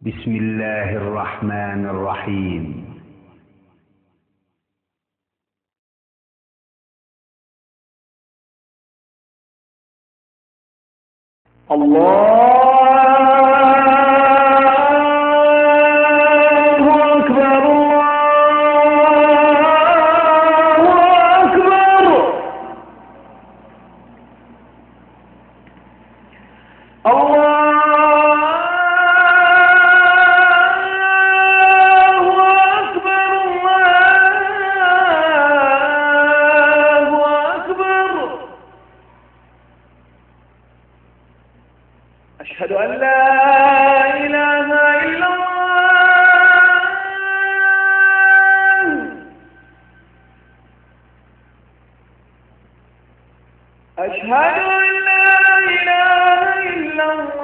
بسم الله الرحمن الرحيم. أشهد أن لا إله إلا الله. أشهد أن لا إله إلا الله.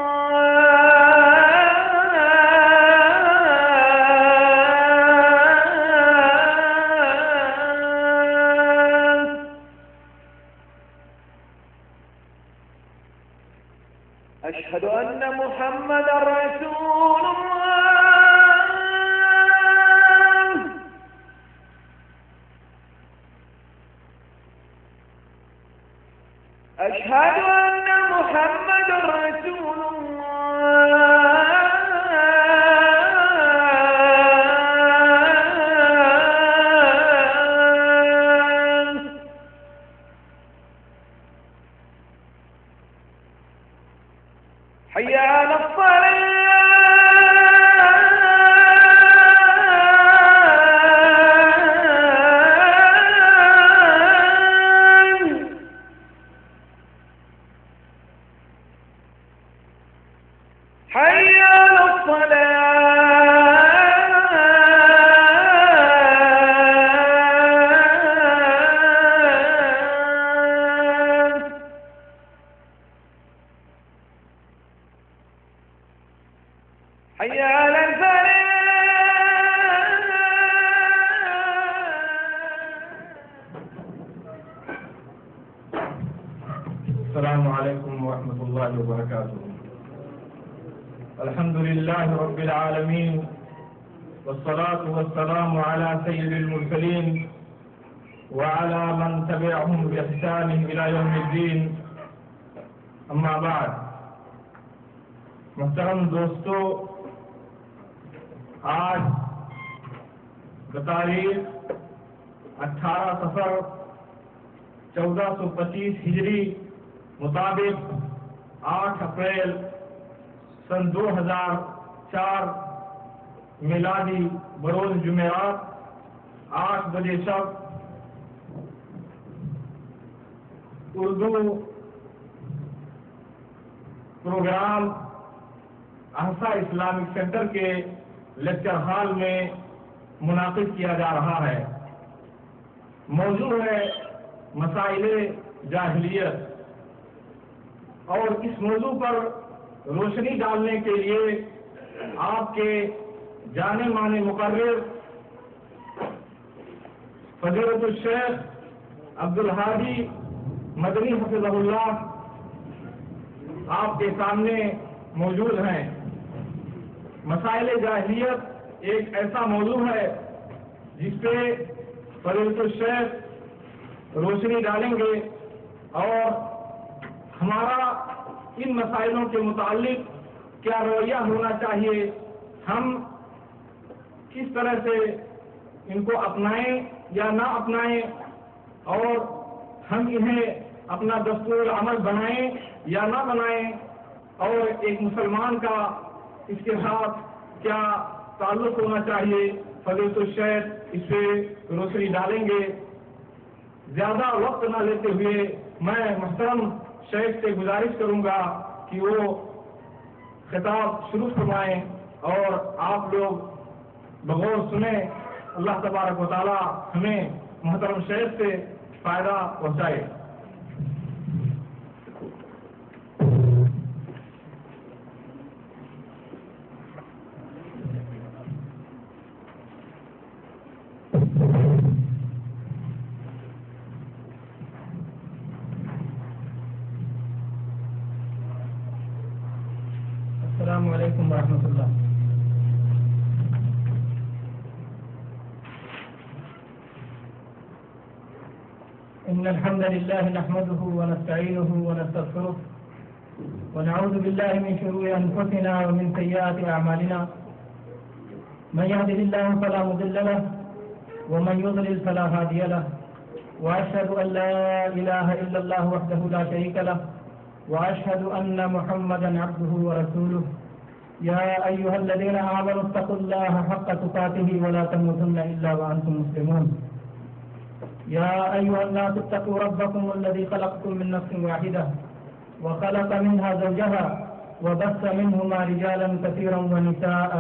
أشهد أن محمدا رسول الله. أشهد أن محمدا رسول الله. حي على الصلاة. حي على الصلاة. حي على الفلاح. السلام عليكم ورحمة الله وبركاته. الحمد لله رب العالمين، والصلاة والسلام على سيد المرسلين وعلى من تبعهم بإحسان إلى يوم الدين. أما بعد، محترم دوستو، آج بتاریخ 18 صفر 1425 ہجری مطابق 8 اپریل سن 2004 میلادی بروز جمعرات 8 بجے شب اردو پروگرام احسا اسلامک سینٹر کے لیکچر ہال میں منعقد کیا جا رہا ہے۔ موضوع ہے مسائل جاہلیت، اور اس موضوع پر روشنی ڈالنے کے لیے آپ کے جانے مانے مقرر فضیلت الشیخ عبدالہادی مدنی حفظہ اللہ آپ کے سامنے موجود ہیں۔ مسائل جاہلیت ایک ایسا موضوع ہے جس پہ فضیلت الشیخ روشنی ڈالیں گے، اور ہمارا ان مسائلوں کے متعلق کیا رویہ ہونا چاہیے، ہم کس طرح سے ان کو اپنائیں یا نہ اپنائیں، اور ہم انہیں اپنا دستور عمل بنائیں یا نہ بنائیں، اور ایک مسلمان کا اس کے ساتھ کیا تعلق ہونا چاہیے، فضیلت الشیخ اس پہ روشنی ڈالیں گے۔ زیادہ وقت نہ لیتے ہوئے میں محترم شیخ سے گزارش کروں گا کہ وہ خطاب شروع فرمائیں اور آپ لوگ بغور سنیں۔ اللہ تبارک و تعالی ہمیں محترم شیخ سے فائدہ پہنچائے۔ السلام علیکم ورحمۃ اللہ۔ إن الحمد لله نحمده ونستعينه ونستغفره ونعوذ بالله من شرور أنفسنا ومن سيئات أعمالنا من يهده الله فلا مضل له ومن يضلل فلا هادي له وأشهد أن لا إله إلا الله وحده لا شريك له وأشهد أن محمدا عبده ورسوله يا أيها الذين آمنوا اتقوا الله حق تقاته ولا تموتن إلا وأنتم مسلمون يا أيها الناس اتقوا ربكم الذي خلقكم من نفس واحدة وخلق منها زوجها وبث منهما رجالا كثيرا ونساء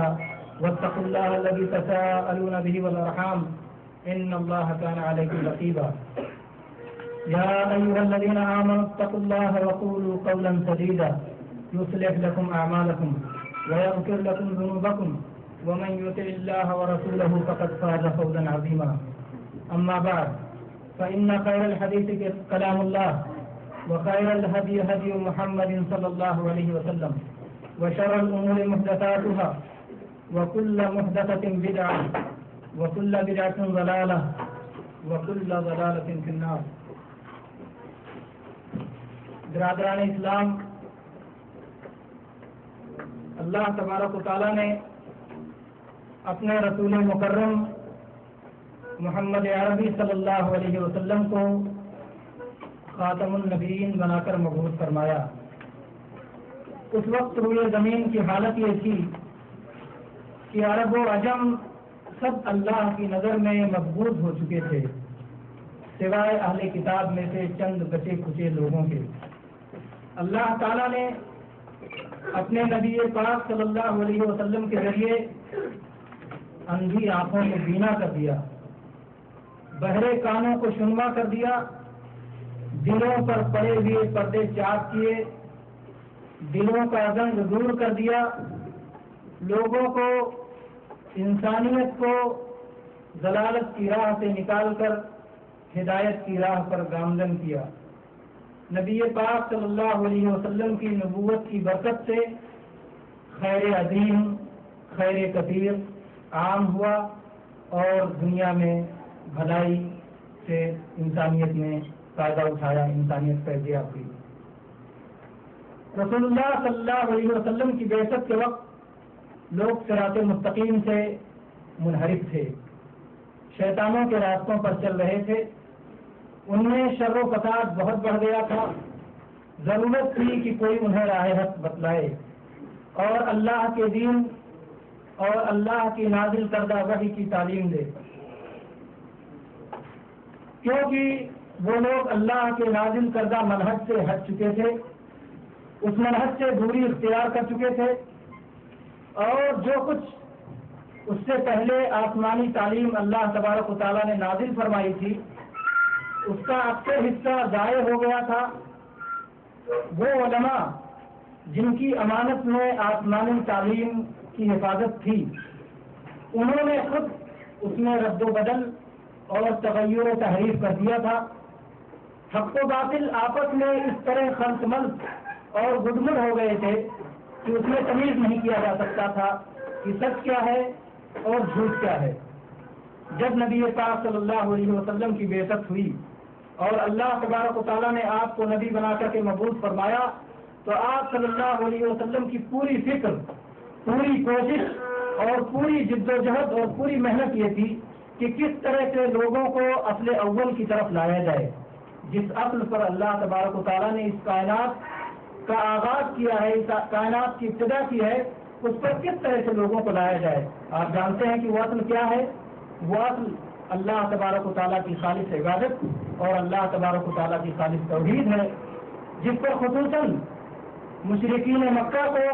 واتقوا الله الذي تساءلون به والأرحام إن الله كان عليكم رقيبا يا أيها الذين آمنوا اتقوا الله وقولوا قولا سديدا يصلح لكم أعمالكم ويغفر لكم ذنوبكم ومن يطع الله ورسوله فقد فاز فوزا عظيما أما بعد فإن خير الحديث كلام الله وخير الهدي هدي محمد صلى الله عليه وسلم وشر الأمور محدثاتها وكل محدثة بدعة وكل بدعة ضلالة وكل ضلالة في النار. برادران اسلام، اللہ تبارک و تعالیٰ نے اپنے رسول مکرم محمد عربی صلی اللہ علیہ وسلم کو خاتم النبیین بنا کر مبعوث فرمایا. اس وقت روئے زمین کی حالت یہ تھی کہ عرب و عجم سب اللہ کی نظر میں مقبول ہو چکے تھے سوائے اہل کتاب میں سے چند بچے کھچے لوگوں کے. اللہ تعالیٰ نے اپنے نبی پاک صلی اللہ علیہ وسلم کے ذریعے اندھی آنکھوں کو بینا کر دیا، بہرے کانوں کو شنوا کر دیا، دلوں پر پڑے ہوئے پردے چاک کیے، دلوں کا زنگ دور کر دیا، لوگوں کو انسانیت کو ضلالت کی راہ سے نکال کر ہدایت کی راہ پر گامزن کیا. نبی پاک صلی اللہ علیہ وسلم کی نبوت کی برکت سے خیر عظیم، خیر کثیر عام ہوا اور دنیا میں بھلائی سے انسانیت نے فائدہ اٹھایا، انسانیت فیضیاب ہوئی. رسول اللہ صلی اللہ علیہ وسلم کی بعثت کے وقت لوگ صراط مستقیم سے منحرف تھے، شیطانوں کے راستوں پر چل رہے تھے، ان میں شر و فساد بہت بڑھ گیا تھا. ضرورت تھی کہ کوئی انہیں راہ حق بتلائے اور اللہ کے دین اور اللہ کی نازل کردہ وحی کی تعلیم دے، کیونکہ وہ لوگ اللہ کے نازل کردہ منہج سے ہٹ چکے تھے، اس منہج سے دوری اختیار کر چکے تھے، اور جو کچھ اس سے پہلے آسمانی تعلیم اللہ تبارک و تعالیٰ نے نازل فرمائی تھی اس کا اکثر حصہ ضائع ہو گیا تھا. وہ علماء جن کی امانت میں آسمانی تعلیم کی حفاظت تھی، انہوں نے خود اس میں رد و بدل اور تغیر و تحریف کر دیا تھا. حق و باطل آپس میں اس طرح خلط ملط اور گڈمڈ ہو گئے تھے کہ اس میں تمیز نہیں کیا جا سکتا تھا کہ سچ کیا ہے اور جھوٹ کیا ہے. جب نبی پاک صلی اللہ علیہ وسلم کی بعثت ہوئی اور اللہ تبارک و تعالیٰ نے آپ کو نبی بنا کر کے مبعوث فرمایا تو آپ صلی اللہ علیہ وسلم کی پوری فکر، پوری کوشش اور پوری جد و جہد اور پوری محنت یہ تھی کہ کس طرح سے لوگوں کو اصل اول کی طرف لایا جائے. جس اصل پر اللہ تبارک و تعالیٰ نے اس کائنات کا آغاز کیا ہے، اس کائنات کی ابتدا کی ہے، اس پر کس طرح سے لوگوں کو لایا جائے. آپ جانتے ہیں کہ وہ اصل کیا ہے؟ وہ اصل اللہ تبارک و تعالیٰ کی خالص عبادت اور اللہ تبارک و تعالیٰ کی خالص توحید ہے، جس پر خصوصاً مشرکین مکہ کو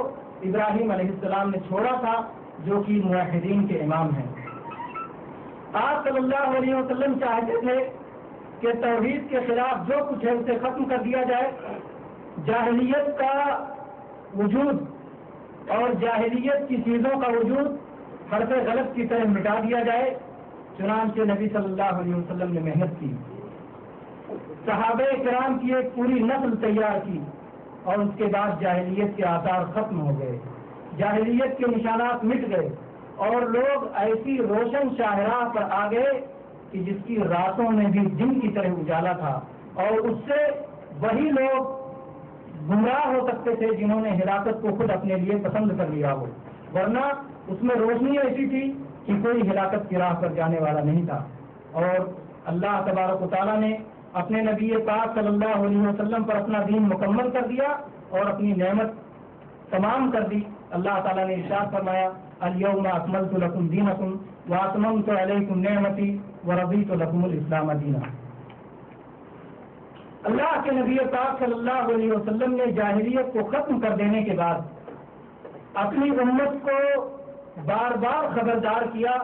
ابراہیم علیہ السلام نے چھوڑا تھا، جو کہ موحدین کے امام ہیں. آپ صلی اللہ علیہ وسلم چاہتے تھے کہ توحید کے خلاف جو کچھ ہے اسے ختم کر دیا جائے، جاہلیت کا وجود اور جاہلیت کی چیزوں کا وجود حرف غلط کی طرح مٹا دیا جائے. چنانچہ نبی صلی اللہ علیہ وسلم نے محنت کی، صحابہ کرام کی ایک پوری نسل تیار کی اور اس کے بعد جاہلیت کے آثار ختم ہو گئے، جاہلیت کے نشانات مٹ گئے اور لوگ ایسی روشن شاہراہ پر آ گئے کہ جس کی راتوں میں بھی دن کی طرح اجالا تھا، اور اس سے وہی لوگ گمراہ ہو سکتے تھے جنہوں نے ہلاکت کو خود اپنے لیے پسند کر لیا ہو، ورنہ اس میں روشنی ایسی تھی کہ کوئی ہلاکت کی راہ پر جانے والا نہیں تھا۔ اور اللہ تبارک و تعالیٰ نے اپنے نبی پاک صلی اللہ علیہ وسلم پر اپنا دین مکمل کر دیا اور اپنی نعمت تمام کر دی۔ اللہ تعالیٰ نے ارشاد فرمایا الیوم اکملت لکم دینکم واتممت علیکم نعمتی ورضیت لکم الاسلام دینا۔ اللہ کے نبی پاک صلی اللہ علیہ وسلم نے جاہلیت کو ختم کر دینے کے بعد اپنی امت کو بار بار خبردار کیا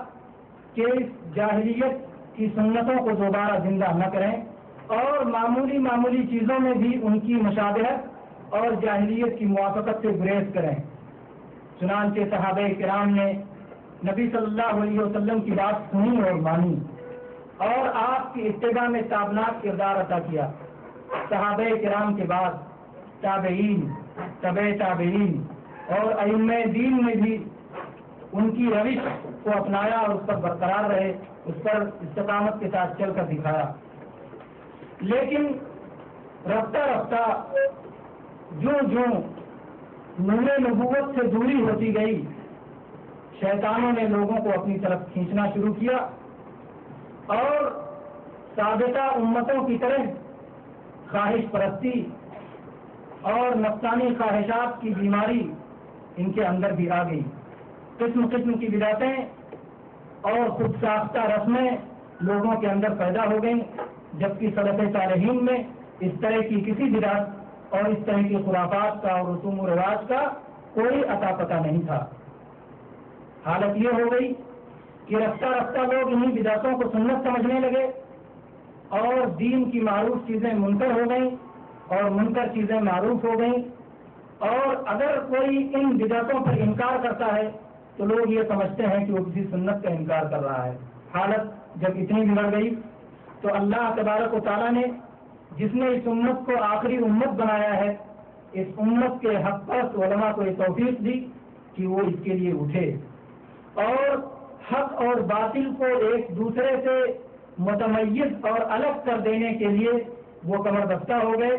کہ اس جاہلیت کی سنتوں کو دوبارہ زندہ نہ کریں، اور معمولی معمولی چیزوں میں بھی ان کی مشابہت اور جاہلیت کی موافقت سے گریز کریں۔ چنانچہ صحابہ کرام نے نبی صلی اللہ علیہ وسلم کی بات سنی اور مانی، اور آپ کی اتباع میں تابناک کردار عطا کیا۔ صحابہ کرام کے بعد تابعین، تبع تابعین اور ائمہ دین نے بھی ان کی روش کو اپنایا اور اس پر برقرار رہے، اس پر استقامت کے ساتھ چل کر دکھایا۔ لیکن رفتہ رفتہ جوں جوں نور نبوت سے دوری ہوتی گئی، شیطانوں نے لوگوں کو اپنی طرف کھینچنا شروع کیا، اور سابقہ امتوں کی طرح خواہش پرستی اور نفسانی خواہشات کی بیماری ان کے اندر بھی آ گئی۔ قسم قسم کی بدعتیں اور خود ساختہ رسمیں لوگوں کے اندر پیدا ہو گئیں، جبکہ سلف صالحین میں اس طرح کی کسی بدعت اور اس طرح کی خرافات کا اور رسوم و رواج کا کوئی عطا پتہ نہیں تھا۔ حالت یہ ہو گئی کہ رفتہ رفتہ لوگ انہیں بدعتوں کو سنت سمجھنے لگے، اور دین کی معروف چیزیں منکر ہو گئیں اور منکر چیزیں معروف ہو گئیں، اور اگر کوئی ان بدعتوں پر انکار کرتا ہے تو لوگ یہ سمجھتے ہیں کہ وہ کسی سنت کا انکار کر رہا ہے۔ حالت جب اتنی بگڑ گئی تو اللہ تبارک و تعالیٰ نے، جس نے اس امت کو آخری امت بنایا ہے، اس امت کے حق پرست علماء کو یہ توفیق دی کہ وہ اس کے لیے اٹھے اور حق اور باطل کو ایک دوسرے سے متمیز اور الگ کر دینے کے لیے وہ کمر بستہ ہو گئے،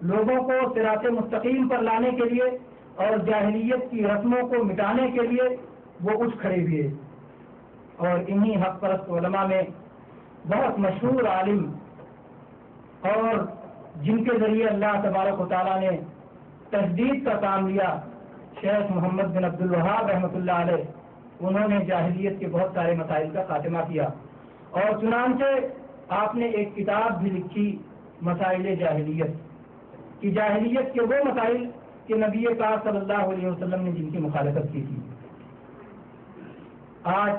لوگوں کو صراط مستقیم پر لانے کے لیے اور جاہلیت کی رسموں کو مٹانے کے لیے وہ اٹھ کھڑے ہوئے۔ اور انہی حق پرست علماء میں بہت مشہور عالم اور جن کے ذریعے اللہ تبارک و تعالیٰ نے تجدید کا کام لیا، شیخ محمد بن عبد الوہاب رحمۃ اللہ علیہ، انہوں نے جاہلیت کے بہت سارے مسائل کا خاتمہ کیا، اور چنانچہ آپ نے ایک کتاب بھی لکھی مسائل جاہلیت، کہ جاہلیت کے وہ مسائل کہ نبی پاک صلی اللہ علیہ وسلم نے جن کی مخالفت کی تھی۔ آج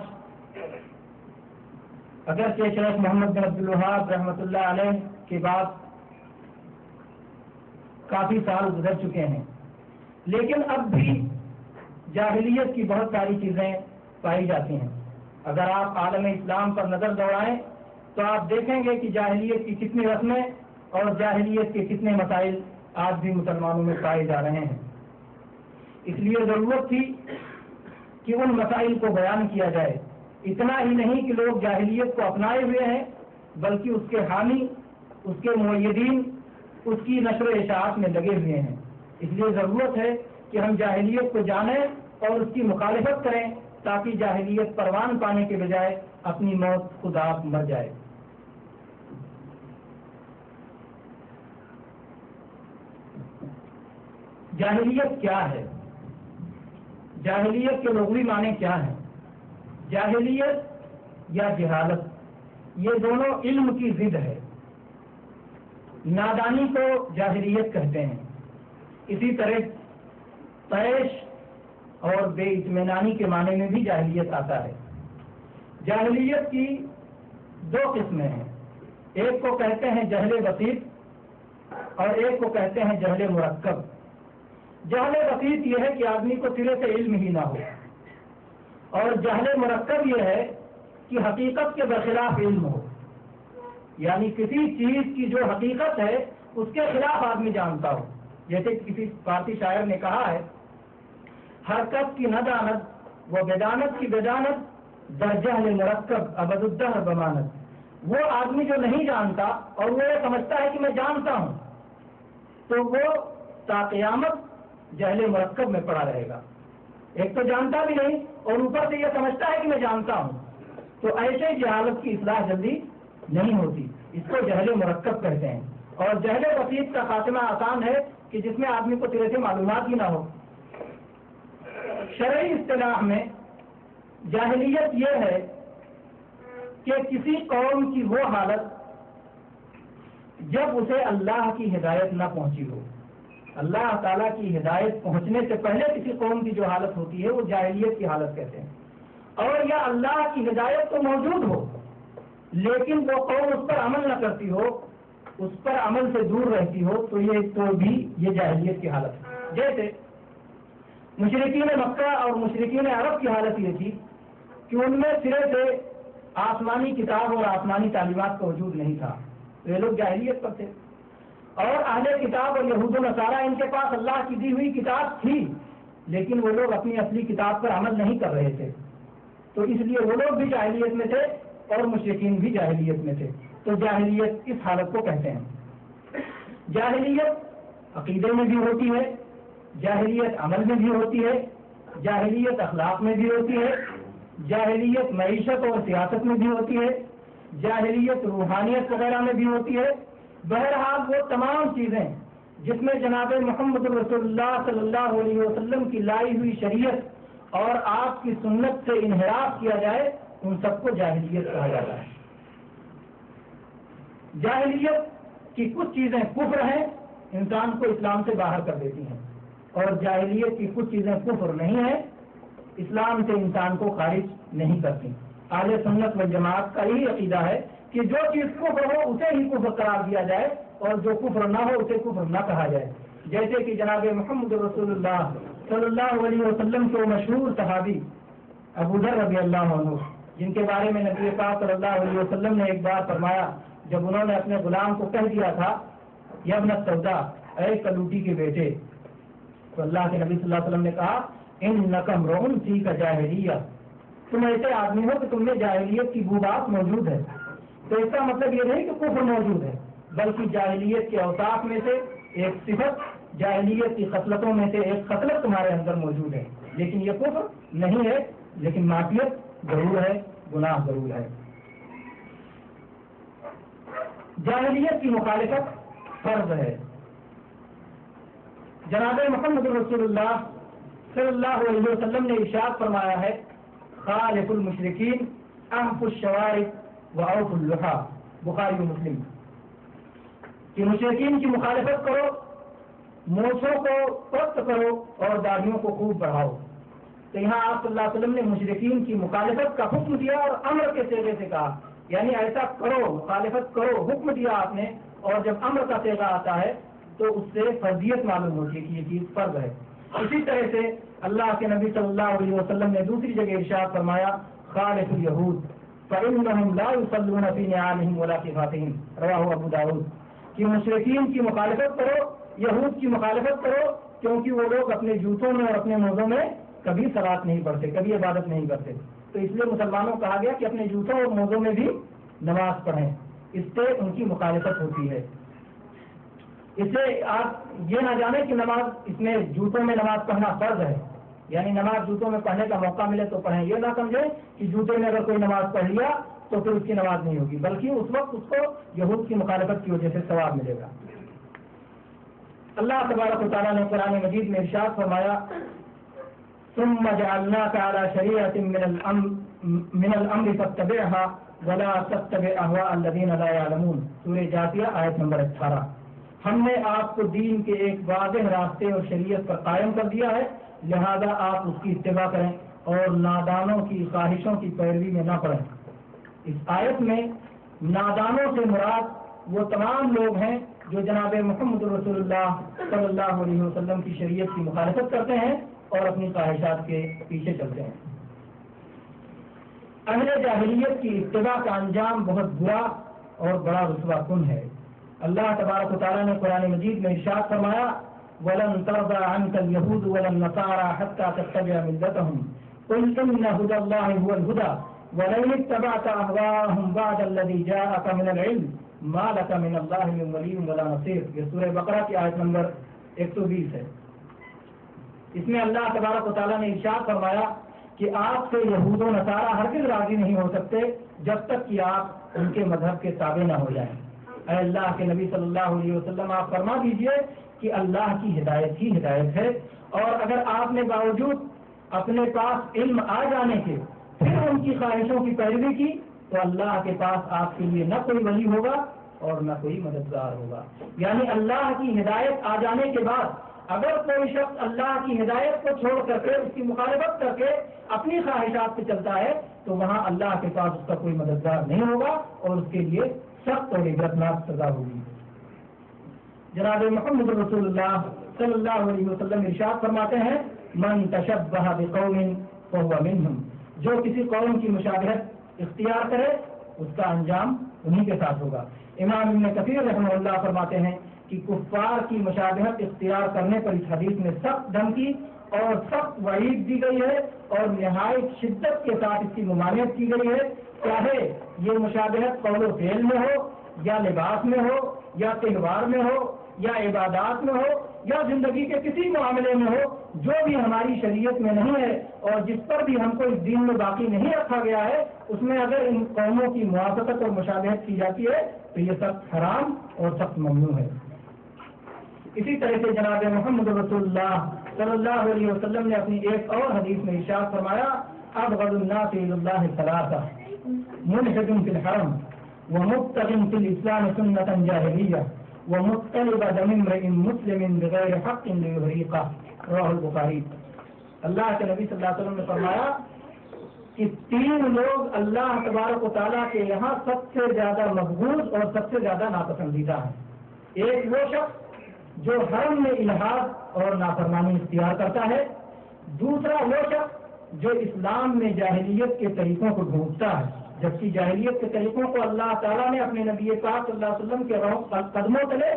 اگرچہ شیخ محمد بن عبد الوہاب رحمۃ اللہ علیہ کے بعد کافی سال گزر چکے ہیں، لیکن اب بھی جاہلیت کی بہت ساری چیزیں پائی جاتی ہیں۔ اگر آپ عالم اسلام پر نظر دوڑائیں تو آپ دیکھیں گے کہ جاہلیت کی کتنی رسمیں اور جاہلیت کے کتنے مسائل آج بھی مسلمانوں میں پائے جا رہے ہیں۔ اس لیے ضرورت تھی کہ ان مسائل کو بیان کیا جائے۔ اتنا ہی نہیں کہ لوگ جاہلیت کو اپنائے ہوئے ہیں، بلکہ اس کے حامی، اس کے مؤیدین اس کی نشر و اشاعت میں لگے ہوئے ہیں۔ اس لیے ضرورت ہے کہ ہم جاہلیت کو جانیں اور اس کی مخالفت کریں، تاکہ جاہلیت پروان پانے کے بجائے اپنی موت خود آپ مر جائے۔ جاہلیت کیا ہے؟ جاہلیت کے لغوی معنی کیا ہیں؟ جاہلیت یا جہالت یہ دونوں علم کی ضد ہے۔ نادانی کو جاہلیت کہتے ہیں۔ اسی طرح طیش اور بے اطمینانی کے معنی میں بھی جاہلیت آتا ہے۔ جاہلیت کی دو قسمیں ہیں، ایک کو کہتے ہیں جہل بسیط اور ایک کو کہتے ہیں جہل مرکب۔ جہل بسیط یہ ہے کہ آدمی کو سرے سے علم ہی نہ ہو، اور جہل مرکب یہ ہے کہ حقیقت کے برخلاف علم ہو، یعنی کسی چیز کی جو حقیقت ہے اس کے خلاف آدمی جانتا ہو۔ جیسے کسی فارسی شاعر نے کہا ہے، حرکت کی ندانت وہ بیدانت کی بیدانت در جہل مرکب ابد الدہر بمانت۔ وہ آدمی جو نہیں جانتا اور وہ یہ سمجھتا ہے کہ میں جانتا ہوں، تو وہ تا قیامت جہل مرکب میں پڑا رہے گا. ایک تو جانتا بھی نہیں اور اوپر سے یہ سمجھتا ہے کہ میں جانتا ہوں، تو ایسے جہالت کی اصلاح جلدی نہیں ہوتی. اس کو جہل مرکب کہتے ہیں. اور جہل بسیط کا خاتمہ آسان ہے کہ جس میں آدمی کو سرے سے معلومات ہی نہ ہو. شرعی اصطلاح میں جاہلیت یہ ہے کہ کسی قوم کی وہ حالت جب اسے اللہ کی ہدایت نہ پہنچی ہو. اللہ تعالیٰ کی ہدایت پہنچنے سے پہلے کسی قوم کی جو حالت ہوتی ہے وہ جاہلیت کی حالت کہتے ہیں. اور یا اللہ کی ہدایت تو موجود ہو لیکن وہ قوم اس پر عمل نہ کرتی ہو، اس پر عمل سے دور رہتی ہو، تو بھی یہ جاہلیت کی حالت ہے. جیسے مشرکین مکہ اور مشرکین عرب کی حالت یہ تھی کہ ان میں سرے سے آسمانی کتاب اور آسمانی تعلیمات کا وجود نہیں تھا، تو یہ لوگ جاہلیت پر تھے. اور اہل کتاب اور یہود و نصارہ ان کے پاس اللہ کی دی ہوئی کتاب تھی لیکن وہ لوگ اپنی اصلی کتاب پر عمل نہیں کر رہے تھے، تو اس لیے وہ لوگ بھی جاہلیت میں تھے اور مشرکین بھی جاہلیت میں تھے. تو جاہلیت اس حالت کو کہتے ہیں. جاہلیت عقیدے میں بھی ہوتی ہے، جاہلیت عمل میں بھی ہوتی ہے، جاہلیت اخلاق میں بھی ہوتی ہے، جاہلیت معیشت اور سیاست میں بھی ہوتی ہے، جاہلیت روحانیت وغیرہ میں بھی ہوتی ہے. بہرحال وہ تمام چیزیں جس میں جناب محمد رسول اللہ صلی اللہ علیہ وسلم کی لائی ہوئی شریعت اور آپ کی سنت سے انحراف کیا جائے ان سب کو جاہلیت کہا جاتا ہے. جاہلیت کی کچھ چیزیں کفر ہیں، انسان کو اسلام سے باہر کر دیتی ہیں، اور جاہلیت کی کچھ چیزیں کفر نہیں ہیں، اسلام سے انسان کو خارج نہیں کرتی. اہل سنت و جماعت کا یہی عقیدہ ہے کہ جو چیز کفر ہو اسے ہی کفر قرار دیا جائے اور جو کفر نہ ہو اسے کفر نہ کہا جائے. جیسے کہ جناب محمد رسول اللہ صلی اللہ علیہ وسلم کے مشہور صحابی ابو ذر رضی اللہ عنہ، جن کے بارے میں نبی پاک صلی اللہ علیہ وسلم نے ایک بار فرمایا جب انہوں نے اپنے غلام کو کہہ دیا تھا یا ابن السودا، اے کلوٹی کے بیٹے، تو اللہ کے نبی صلی اللہ علیہ وسلم نے کہا انک امرؤ فیک جاہلیہ، تم ایسے آدمی ہو کہ تم میں جاہلیت کی بوبات موجود ہے. تو اس کا مطلب یہ نہیں کہ کفر موجود ہے، بلکہ جاہلیت کے اوصاف میں سے ایک صفت، جاہلیت کی خصلتوں میں سے ایک خصلت تمہارے اندر موجود ہے، لیکن یہ کفر نہیں ہے، لیکن معصیت ضرور ہے، گناہ ضرور ہے. جاہلیت کی مخالفت فرض ہے. جناب محمد رسول اللہ صلی اللہ علیہ وسلم نے ارشاد فرمایا ہے خالف المشرکین احفوا الشوارب واوفوا اللحى، بخاری و مسلم، کہ مشرکین کی مخالفت کرو، مونچھوں کو پست کرو اور داڑھیوں کو خوب بڑھاؤ. تو یہاں آپ صلی اللہ علیہ وسلم نے مشرکین کی مخالفت کا حکم دیا اور امر کے صیغے سے کہا، یعنی ایسا کرو، مخالفت کرو، حکم دیا آپ نے. اور جب امر کا صیغہ آتا ہے تو اس سے فرضیت معلوم ہوتی ہے کہ یہ چیز فرض ہے. اسی طرح سے اللہ کے نبی صلی اللہ علیہ وسلم نے دوسری جگہ ارشاد فرمایا خالف الیہود فإنہم لا یصلون فی نعالہم ولا فی خاتہم، رواہ ابو داؤد، کہ مشرکین کی مخالفت کرو، یہود کی مخالفت کرو، کیونکہ وہ لوگ اپنے جوتوں میں اور اپنے موزوں میں کبھی صلاۃ نہیں پڑھتے، کبھی عبادت نہیں کرتے. تو اس لیے مسلمانوں کو کہا گیا کہ اپنے جوتوں اور موزوں میں بھی نماز پڑھیں، اس سے ان کی مخالفت ہوتی ہے. اس سے آپ یہ نہ جانیں کہ نماز اس میں جوتوں میں نماز پڑھنا فرض ہے، یعنی نماز جوتوں میں پڑھنے کا موقع ملے تو پڑھیں. یہ نہ سمجھیں کہ جوتے میں اگر کوئی نماز پڑھ لیا تو پھر اس کی نماز نہیں ہوگی، بلکہ اس وقت اس کو یہود کی مخالفت کی وجہ سے ثواب ملے گا. اللہ تبارک و تعالیٰ نے قرآن مجید میں ارشاد فرمایا ثم جعلناك على شريعة من الامر فاتبعها ولا تتبع اهواء الذين لا يعلمون، سورہ جاثیہ آیت نمبر 18. ہم نے آپ کو دین کے ایک واضح راستے اور شریعت پر قائم کر دیا ہے، لہذا آپ اس کی اتباع کریں اور نادانوں کی خواہشوں کی پیروی میں نہ پڑیں. اس آیت میں نادانوں سے مراد وہ تمام لوگ ہیں جو جناب محمد رسول اللہ صلی اللہ علیہ وسلم کی شریعت کی مخالفت کرتے ہیں اور اپنی خواہشات کے پیچھے چلتے ہیں. اہل جاہلیت کی اتباع کا انجام بہت برا اور بڑا رسوا کن ہے. اللہ تبارک و تعالیٰ نے قرآن مجید میں ارشاد فرمایا وَلَن تَرْضَىٰ عَنْكَ الْيَهُودُ وَلَا النَّصَارَىٰ حَتَّىٰ تَتَّبِعَ مِلَّتَهُمْ قُلْ إِنَّ هُدَى اللَّهِ هُوَ الْهُدَىٰ وَلَئِنِ اتَّبَعْتَ أَهْوَاءَهُمْ بَعْدَ الَّذِي جَاءَكَ مِنَ الْعِلْمِ مَا لَكَ مِنَ اللَّهِ مِنْ وَلِيٍّ وَلَا نَصِيرٍ. یہ سورہ بقرہ کی آیت نمبر 120 ہے. اس میں اللہ تبارک و تعالیٰ نے ارشاد فرمایا کہ آپ سے یہود و نصارہ ہرگز راضی نہیں ہو سکتے جب تک کہ آپ ان کے مذہب کے تابع نہ ہو جائیں. اے اللہ کے نبی صلی اللہ علیہ وسلم آپ فرما دیجئے کہ اللہ کی ہدایت ہی ہدایت ہے، اور اگر آپ نے باوجود اپنے پاس علم آ جانے کے پھر ان کی خواہشوں کی پیروی کی تو اللہ کے پاس آپ کے لیے نہ کوئی ولی ہوگا اور نہ کوئی مددگار ہوگا. یعنی اللہ کی ہدایت آ جانے کے بعد اگر کوئی شخص اللہ کی ہدایت کو چھوڑ کر کے اس کی مخالفت کر کے اپنی خواہشات پہ چلتا ہے تو وہاں اللہ کے پاس اس کا کوئی مددگار نہیں ہوگا اور اس کے لیے سخت اور عبرتناک سزا ہوگی. جناب محمد رسول اللہ صلی اللہ علیہ وسلم ارشاد فرماتے ہیں من تشبہ بقوم فهو منهم. جو کسی قوم کی مشابہت اختیار کرے اس کا انجام انہی کے ساتھ ہوگا. امام ابن کثیر رحمہ اللہ فرماتے ہیں کہ کفار کی مشابہت اختیار کرنے پر اس حدیث میں سخت دھمکی اور سخت وعید دی گئی ہے اور نہایت شدت کے ساتھ اس کی ممانعت کی گئی ہے، چاہے یہ مشابہت قول و فعل میں ہو یا لباس میں ہو یا تہوار میں ہو یا عبادات میں ہو یا زندگی کے کسی معاملے میں ہو، جو بھی ہماری شریعت میں نہیں ہے اور جس پر بھی ہم کو اس دین میں باقی نہیں رکھا گیا ہے، اس میں اگر ان قوموں کی موافقت اور مشابہت کی جاتی ہے تو یہ سخت حرام اور سخت ممنوع ہے. اسی طرح سے جناب محمد رسول اللہ صلی اللہ علیہ وسلم نے اپنی ایک اور حدیث میں ارشاد فرمایا ابغض الناس الى الله ثلاثه ملحد في الحرم ومبتغ في الاسلام سنة جاهلية ومطلب دم امرئ مسلم بغیر حق لیحریقہ. رواه البخاری. اللہ کے نبی صلی اللہ علیہ وسلم نے فرمایا کہ 3 لوگ اللہ تبارک و تعالیٰ کے یہاں سب سے زیادہ مقبول اور سب سے زیادہ ناپسندیدہ ہیں. ایک وہ شخص جو حرم میں الحاد اور نافرمانی اختیار کرتا ہے، دوسرا وہ شخص جو اسلام میں جاہلیت کے طریقوں کو ڈھونڈتا ہے، جبکہ جاہلیت کے طریقوں کو اللہ تعالیٰ نے اپنے نبی پاک صلی اللہ علیہ وسلم کے قدموں تلے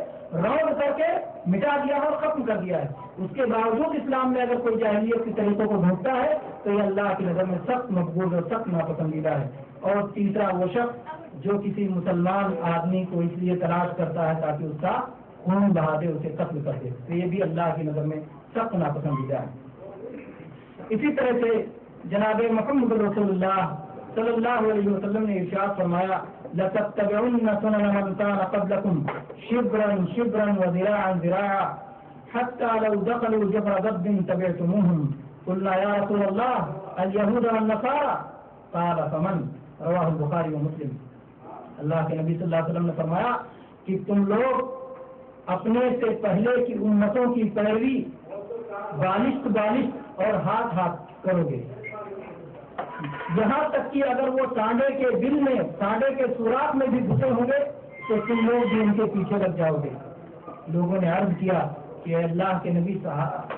روند کر کے مٹا دیا اور ختم کر دیا ہے. اس کے باوجود اسلام میں اگر کوئی جاہلیت کے طریقوں کو ڈھونڈتا ہے تو یہ اللہ کی نظر میں سخت مقبول اور سخت ناپسندیدہ ہے. اور تیسرا وہ شخص جو کسی مسلمان آدمی کو اس لیے تلاش کرتا ہے تاکہ اس کا خون بہا دے، اسے قتل کر دے، تو یہ بھی اللہ کی نظر میں سخت ناپسندیدہ ہے. اسی طرح سے جناب محمد رسول اللہ صلی اللہ علیہ وسلم نے ارشاد فرمایا لَتَتَّبِعُنَّ سُنَنَ مَنْ كَانَ قَبْلَكُمْ شِبْرًا شِبْرًا وَذِرَاعًا ذِرَاعًا حَتَّى لَوْ دَخَلُوا جُحْرَ ضَبٍّ تَبِعْتُمُوهُمْ قُلْنَا يَا رَسُولَ اللَّهِ الْيَهُودَ وَالنَّصَارَى قَالَ فَمَنْ رواه البخاری ومسلم. اللہ کے نبی صلی اللہ علیہ وسلم نے فرمایا کہ تم لوگ اپنے سے پہلے کی امتوں کی پیروی بالشت اور ہاتھ کرو گے، یہاں تک کہ اگر وہ سانڈے کے دل میں، سانڈے کے سوراخ میں بھی گھسے ہوں گے تو تم لوگ بھی ان کے پیچھے لگ جاؤ گے. لوگوں نے عرض کیا کہ اللہ کے نبی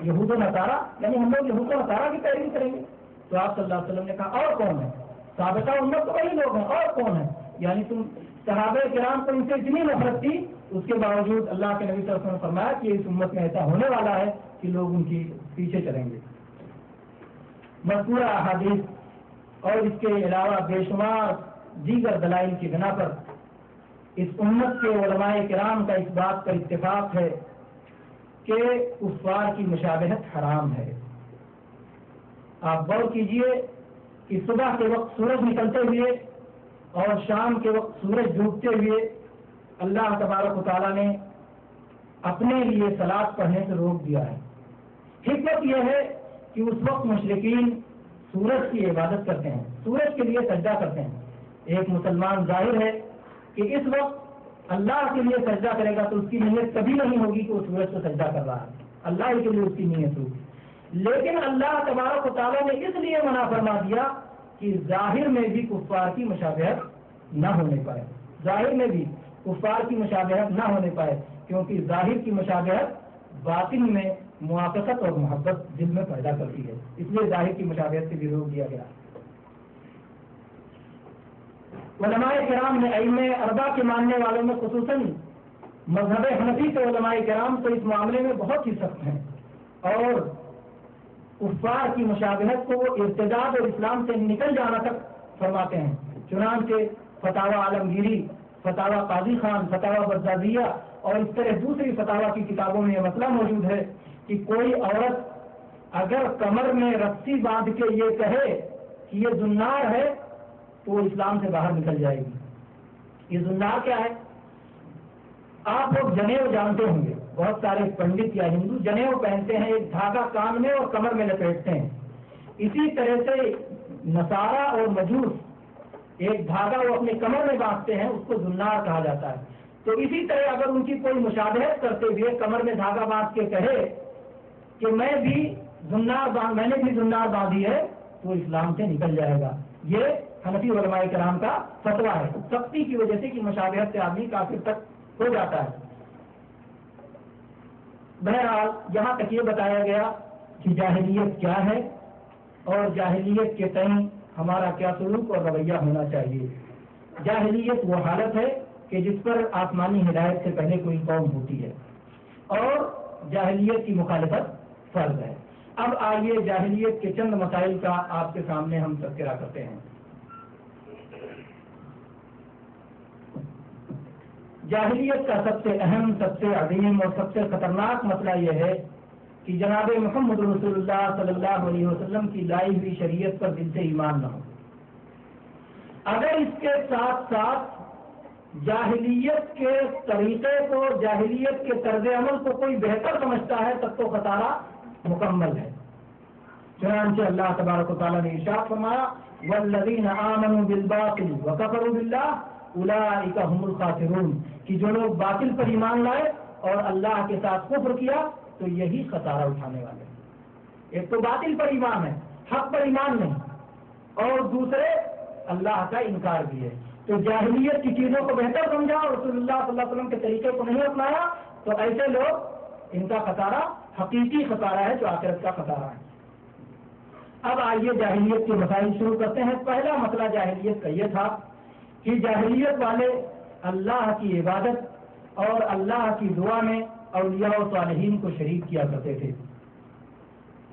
یہود و نصارہ، یعنی ہم لوگ یہود و نصارہ کی پیروی کریں گے؟ تو آپ صلی اللہ علیہ وسلم نے کہا اور کون ہے؟ سابقہ امت تو وہی لوگ ہیں، اور کون ہے؟ یعنی تم صحابہ کرام کو ان سے اتنی نفرت تھی، اس کے باوجود اللہ کے نبی صلی اللہ علیہ وسلم نے فرمایا کہ اس امت میں ایسا ہونے والا ہے کہ لوگ ان کی پیچھے چلیں گے. مذکورہ احادیث اور اس کے علاوہ بے شمار دیگر دلائل کی بنا پر اس امت کے علماء کرام کا اس بات پر اتفاق ہے کہ کفار کی مشابہت حرام ہے. آپ غور کیجئے کہ صبح کے وقت سورج نکلتے ہوئے اور شام کے وقت سورج ڈوبتے ہوئے اللہ تبارک و تعالیٰ نے اپنے لیے صلاۃ پڑھنے سے روک دیا ہے. حکمت یہ ہے کہ اس وقت مشرکین سورج کی عبادت کرتے ہیں، سورج کے لیے سجدہ کرتے ہیں. ایک مسلمان ظاہر ہے کہ اس وقت اللہ کے لیے سجدہ کرے گا تو اس کی نیت کبھی نہیں ہوگی کہ وہ سورج کو سجدہ کر رہا ہے، اللہ ہی کے لیے اس کی نیت ہوگی. لیکن اللہ تبارک و تعالیٰ نے اس لیے منع فرما دیا کہ ظاہر میں بھی کفار کی مشابہت نہ ہونے پائے، ظاہر میں بھی کفار کی مشابہت نہ ہونے پائے، کیونکہ ظاہر کی مشابہت باطن میں موافقت اور محبت دل میں پیدا کرتی ہے، اس لیے ظاہر کی مشابہت سے بھی روک دیا گیا. علماء کرام نے ائمہ اربعہ کے ماننے والوں میں خصوصاً مذہب حنفی کے علماء کرام تو اس معاملے میں بہت ہی سخت ہیں اور کفار کی مشابہت کو وہ ارتداد اور اسلام سے نکل جانا تک فرماتے ہیں. چنانچہ فتاوی عالمگیری، فتاوی قاضی خان، فتاوی بزازیہ اور اس طرح دوسری فتاوی کی کتابوں میں یہ مسئلہ موجود ہے کہ کوئی عورت اگر کمر میں رسی باندھ کے یہ کہے کہ یہ زنار ہے تو وہ اسلام سے باہر نکل جائے گی. یہ زنار کیا ہے؟ آپ لوگ جنیو جانتے ہوں گے، بہت سارے پنڈت یا ہندو جنیو پہنتے ہیں، ایک دھاگا کان میں اور کمر میں لپیٹتے ہیں. اسی طرح سے نصارہ اور مجوس ایک دھاگا وہ اپنے کمر میں باندھتے ہیں، اس کو زنار کہا جاتا ہے. تو اسی طرح اگر ان کی کوئی مشابہت کرتے ہوئے کمر میں دھاگا باندھ کے کہے کہ میں نے بھی زنار باندھی ہے تو اسلام سے نکل جائے گا. یہ حنفی علماء کرام کا فتویٰ ہے. سختی کی وجہ سے کہ مشابہت سے آدمی کافر تک ہو جاتا ہے. بہرحال یہاں تک یہ بتایا گیا کہ جاہلیت کیا ہے اور جاہلیت کے تئیں ہمارا کیا سلوک اور رویہ ہونا چاہیے. جاہلیت وہ حالت ہے کہ جس پر آسمانی ہدایت سے پہلے کوئی قوم ہوتی ہے اور جاہلیت کی مخالفت فرض ہے. اب آئیے جاہلیت کے چند مسائل کا آپ کے سامنے ہم تذکرہ کرتے ہیں. جاہلیت کا سب سے اہم، سب سے عظیم اور سب سے خطرناک مسئلہ یہ ہے کہ جناب محمد رسول اللہ صلی اللہ علیہ وسلم کی لائی ہوئی شریعت پر دل سے ایمان نہ ہو. اگر اس کے ساتھ ساتھ جاہلیت کے طریقے کو، جاہلیت کے طرز عمل کو کوئی بہتر سمجھتا ہے تب تو خسارہ مکمل ہے. چنانچہ اللہ تبارک و تعالیٰ نے ارشاد فرمایا والذین آمنوا بالباطل وکفروا باللہ اولئک هم الخاسرون، کہ جو لوگ باطل پر ایمان لائے اور اللہ کے ساتھ کفر کیا تو یہی خسارہ اٹھانے والے. ایک تو باطل پر ایمان ہے، حق پر ایمان نہیں، اور دوسرے اللہ کا انکار بھی ہے. تو جاہلیت کی چیزوں کو بہتر سمجھا اور رسول اللہ صلی اللہ علیہ وسلم کے طریقے کو نہیں اپنایا تو ایسے لوگ، ان کا خسارہ حقیقی خسارہ ہے جو آخرت کا خسارہ ہے. اب آئیے جاہلیت کے مسائل شروع کرتے ہیں. پہلا مسئلہ جاہلیت کا یہ تھا کہ جاہلیت والے اللہ کی عبادت اور اللہ کی دعا میں اولیاء و صالحین کو شریک کیا کرتے تھے.